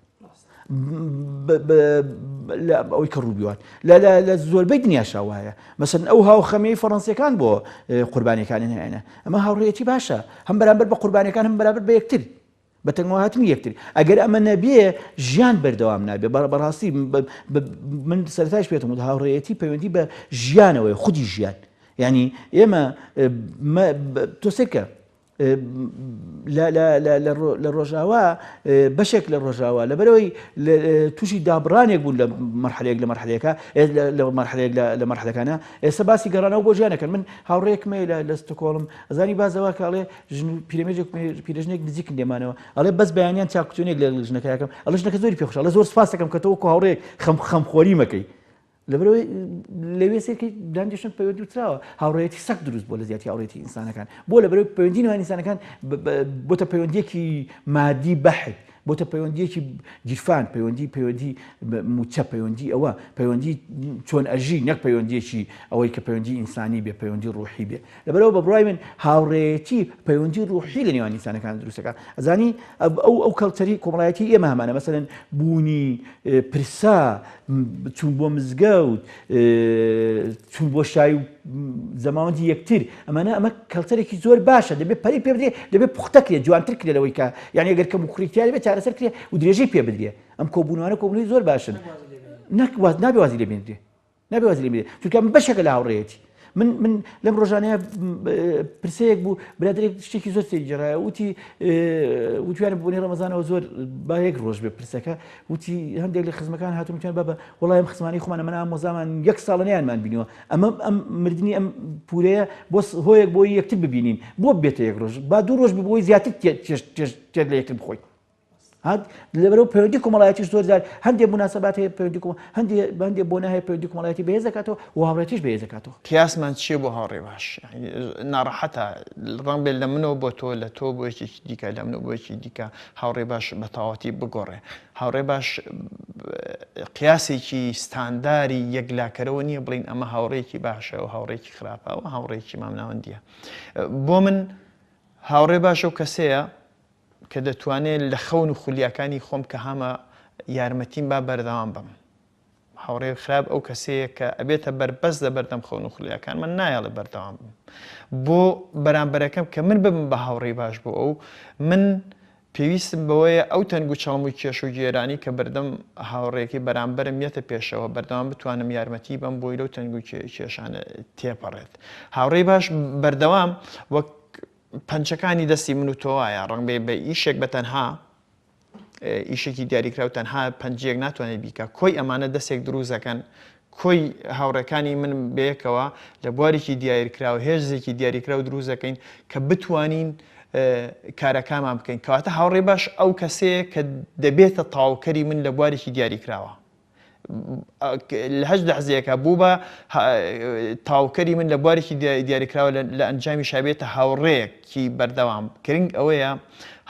ئەوەی کە ڕووبیوان لە زۆربەی دنیاشا وایە مەسەن ئەو هاوخەمەی فەڕەنسیەکان بۆ قوربانیەکانی هێنە ئەمە هاوڕێتی باشە هەم بەرامبەر بە قوربانیەکان هەم بەرامبەر بە یەکتر بە تەنگەوهاتنی یەکتر ئەگەر ئەمە نەبێ ژیان بەردەوام نابێ بەڕاستی من سەرتاش پێێتم هاوڕێتی پەیوەندی بە ژیانەوەی خودی ژیان ینی ئێمە تۆسێکە لە ڕۆژاوا بەشێک لە ڕۆژاوا لەبەرەوەی تووشی دابڕانێک بوون لە مەرحلەیەک لە مەرحلەیەەکە لە مەرحلەیەک لە مەرحلەکانە ئێستا باسی گەڕانەوە بۆ ژیانەکەن من هاوڕێکمە لە ستۆکۆڵم ئەزانی بازەوە کاڵێ پیرەمێژێک نزیکن لێمانەوە ئەڵێ بەس بەیانیان چاکوتونێک لە ژنەکەیەکەم ئەڵە ژنەکە زۆری پێخۆشە لە زۆر سپاس دەکەم کە تۆ هاوڕێک خەمخۆری مەکەی لەبەرەوەی لەوێ سێکی دانیشتن پەیوەندی وتراوە هاوڕێتی سەک دروست بۆ لە زیاتی هاوڕێتی ئینسانەکان بۆ لەبەرەوەی پەیوەندی نێوان ئینسانەکان بۆتە پەیوەندیەکی مادی بەحت بۆتە پەیوەندیەکی جیرفان پەیوەندی موچە پەیوەندی ئەوە پەیوەندی چۆن ئەژی نەک پەیوەندیەکی ئەوەی کە پەیوەندی ئینسانی بێ پەیوەندی ڕوحی بێ لەبەرەوە بە بڕای من هاوڕێتی پەیوەندی ڕوحی لە نێوان ئینسانەکان دروستەکە ئەزانی ئەو کەڵچەری کۆمەڵایەتی ئێمە هەمانە مەسەلەن بوونی پرسا چوون بۆ مزگەوت چوون بۆ شای زەماوەندی یەکتر ئەمە کەڵچەرێکی زۆر باشە دەبێت پەری پێ بدرێ دەبێت پوختەکرێت جوانتر کرێت لەوەی کە یعنی ئەگەر کەم و کوڕیکتیا دەبێت چارەسەر کرێ و درێژەی پێ بدرێ ئەم کۆبوونەوانە کۆبوونەوەی زۆر باشن نابێ وازی لێ بێنرێ نابێ وازی لێ بێنرێ چونکە من بەشێکە لە هاوڕێیەتی من لەم ڕۆژانەیە پرسەیەک بوو برادێک شتێکی زۆر تێجێڕایە وتیانە بوونی ڕەمەزانەوە زۆر با یەک ڕۆژ بێ پرسەکە وتی هەندێک لە خزمەکان هاتوومتیان بابە وەڵای ئەم خزمانی خۆمانە من ئەم مۆزامان یەک ساڵە نەیانمان بینیوە ئەم مردنی ئەم پورەیە بۆ هۆیەک بۆی یەکتر ببینین بۆ بێتە یەک ڕۆژ با دوو ڕۆژ بۆی زیاتر تێر لە یەکتر بخۆی لەبەرەوە پەیوەندی کۆمەڵایەتیش زۆر جار هەندێک مناسەبات هەیە پەیوەندی هەندێک بۆ ناهەیە پەیوەندی کۆمەڵایەتی بەهێز دەکاتەوە و هاوڕێتیش بەهێز دەکاتەوە قیاسمان چییە بۆ هاوڕێ باش ناڕەحەتە ڕەنگ بێت لە منەوە بۆ تۆ لە تۆ بۆ یەکێکی دیکە لە منەوە بۆ یەکی دیکە هاوڕێ باش بە تەواوەتی بگۆڕێ هاوڕێ باش قیاسێکی ستانداری یەکلاکەرەوە نییە بڵین ئەمە هاوڕێکی باشە و هاوڕێکی خراپە و هاوڕێکی مامناوەندیە بۆ من هاوڕێ باشە و کەسەیە کە دەتوانێت لە خەون و خولیاکانی خۆم کە هەمە یارمەتیم با بەردەوام بم هاوڕێ خراپ ئەو کەسەیە کە ئەبێتە بەربەس لە بەردەم خەون و خولیاکان من نایەڵێ بەردەوام بم بۆ بەرامبەرەکەم کە من ببم بە هاوڕێی باش بۆ ئەو من پێویستم بەوەیە ئەو تەنگ و چاڵم و کێش و گێرانی کە بەردەم هاوڕێکی بەرامبەرم یەتە پێشەوە بەردەوام بتوانم یارمەتی بەم بۆی لەو تەنگ و کێشانە تێپەڕێت هاوڕێی باش بەردەوام وەک پەنچەکانی دەستی من و تۆوایە ڕەنگ بێ بە ئیشێک بە تەنها ئیشێکی دیاریکرااو تەنها پەنجەیەک ناتوانێت بیکە کۆی ئەمانە دەستێک دروستەکەن کۆی هاوڕەکانی من بەیەکەوە لە بوارێکی دیاریکراوە هێزێکی دیاریکرااو دروستەکەین کە بتوانین کارەکانمان بکەین کەواتە هاوڕێ باش ئەو کەسەیە کە دەبێتە تاوکەری من لە بوارێکی دیاریکراوە لە هەج لەحزەیەکە بوو بە تاوکەری من لە بوارێکی دیاریکراوە لە ئەنجامی شابێتە هاوڕەیەکی بەردەوام گرنگ ئەوەیە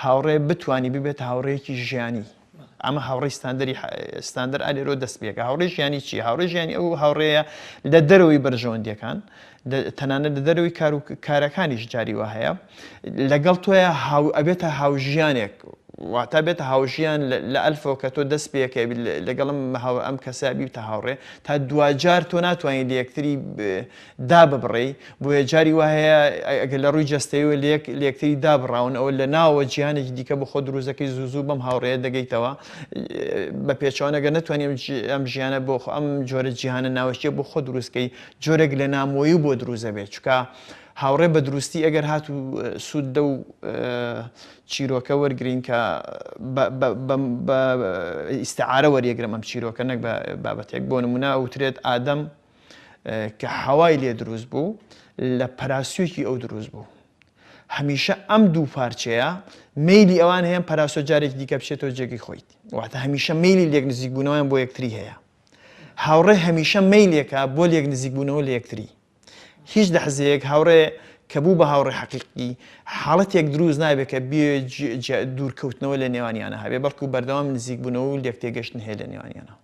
هاوڕێ بتوانی ببێتە هاوڕەیەکی ژیانی ئەمە هاوڕێی ستاندەر ئالێرۆ دەست پێکە هاوڕێ ژیانی چی هاوڕێ ژیانی ئەو هاوڕەیە لە دەرەوەی بەرژەوەندیەکان تەنانەت لە دەرەوەی کارەکانیش جاریوە هەیە لەگەڵ تۆیە ئەبێتە هاوژیانێک واتە بێتە هاوژیان لە ئەلفەوە کە تۆ دەست پێەکەی لەگەڵم ئەم کەسابی بتە هاوڕێ تا دوجار تۆ ناتوانین لە یەکتری دا ببڕێ بۆیە جاری وهەیە ئەگەر لە ڕووی جەستەیەوە لە یەکتری دابڕاون ئەوە لە ناوە جیهانێکی دیکە بە خۆ دروستەکەی زوو بەم هاوڕێیە دەگەیتەوە بە پێچوانەگە نتوانین ئەم ژیانە بۆ ئەم جۆرە جیهانە ناوەشیە بۆ خۆ دروستکەی جۆرێک لە نامۆیی بۆ دروستە بێت چکە هاوڕێ بە دروستی ئەگەر هات و سوود دە و چیرۆکە وەرگرین کە بە ئیستعارە وەریەگرم ئەم چیرۆکە نەک بە بابەتێک بۆ نمونە ئەوترێت ئادەم کە هەوای لێ دروست بوو لە پەراسوویەکی ئەو دروست بوو. هەمیشە ئەم دوو پارچەیە میلی ئەوان هەیە پەراسۆ جارێک دیکە بچێتەوە جێگەی خۆیت. واتە هەمیشە میلی لێک نزیک بوونەوەیان بۆ یەکتری هەیە. هاوڕێ هەمیشە میلێکە بۆ لێک نزیک بوونەوە لە یەکتری. هیچ لەحزەیەک هاوڕێ کە بوو بە هاوڕێ حەقیقی حاڵەتێک دروست نابێت کە بێ دوورکەوتنەوە لە نێوانیانە هەبێ بەڵکو بەردەوام نزیک بوونەوە و لێک تێگەشتن هەیە لە نێوانیانە.